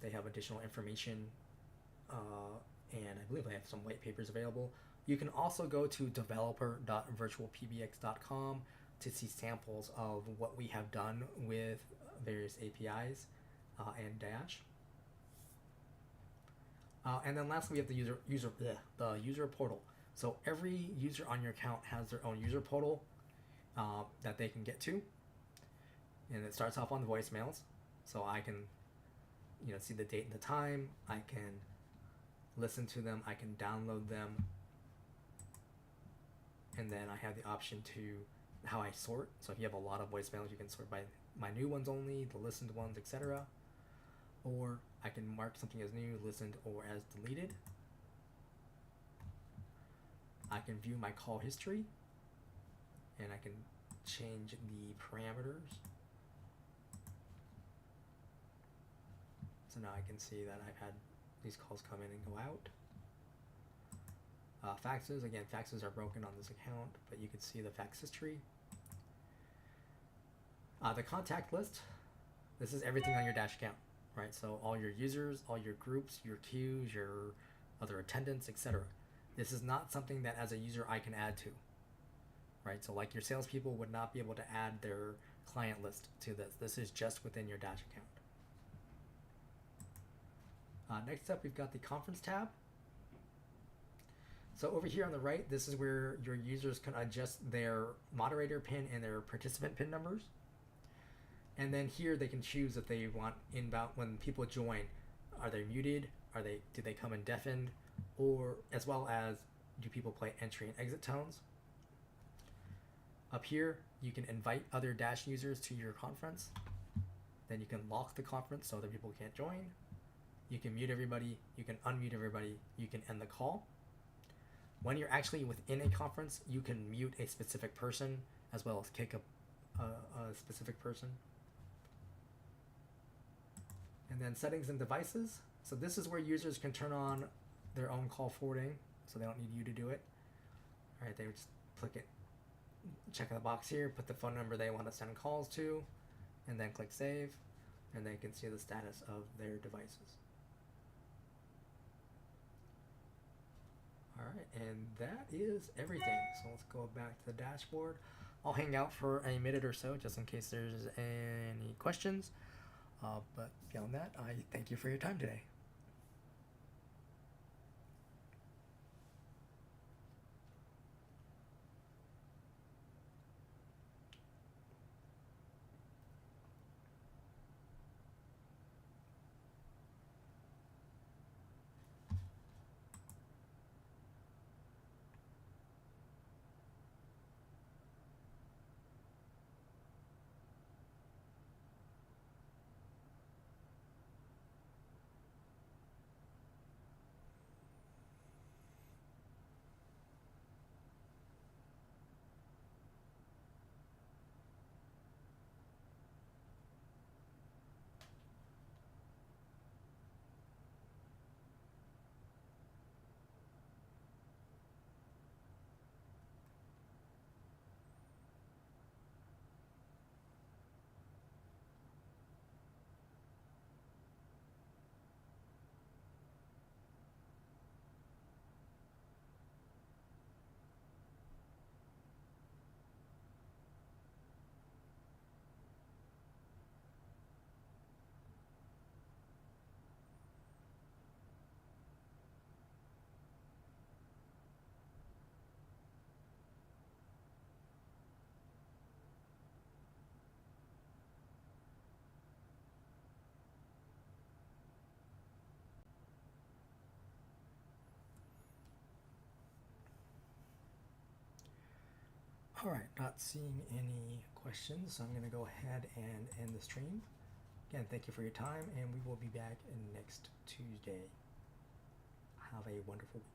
They have additional information, and I believe they have some white papers available. You can also go to developer.virtualpbx.com to see samples of what we have done with various APIs and Dash. And then lastly, we have the user portal. So every user on your account has their own user portal that they can get to, and it starts off on the voicemails. So I can, see the date and the time. I can listen to them. I can download them, and then I have the option to how I sort. So if you have a lot of voicemails, you can sort by my new ones only, the listened ones, etc. Or I can mark something as new, listened, or as deleted. I can view my call history, and I can change the parameters. So now I can see that I've had these calls come in and go out. Faxes, again, faxes are broken on this account, but you can see the fax history. The contact list, this is everything on your Dash account, right? So all your users, all your groups, your queues, your other attendants, etc. This is not something that as a user I can add to, right? So like your salespeople would not be able to add their client list to this. This is just within your Dash account. Next up, we've got the conference tab. So over here on the right, this is where your users can adjust their moderator pin and their participant pin numbers. And then here they can choose if they want inbound, when people join, are they muted? Do they come in deafened? Or as well as, do people play entry and exit tones? Up here, you can invite other Dash users to your conference. Then you can lock the conference so other people can't join. You can mute everybody. You can unmute everybody. You can end the call. When you're actually within a conference, you can mute a specific person as well as kick a specific person. And then settings and devices. So this is where users can turn on their own call forwarding, so they don't need you to do it. All right, they would just click it, check the box here, put the phone number they want to send calls to, and then click save, and they can see the status of their devices. All right, and that is everything. So let's go back to the dashboard. I'll hang out for a minute or so just in case there's any questions. But beyond that, I thank you for your time today. All right, not seeing any questions, so I'm going to go ahead and end the stream. Again, thank you for your time, and we will be back next Tuesday. Have a wonderful week.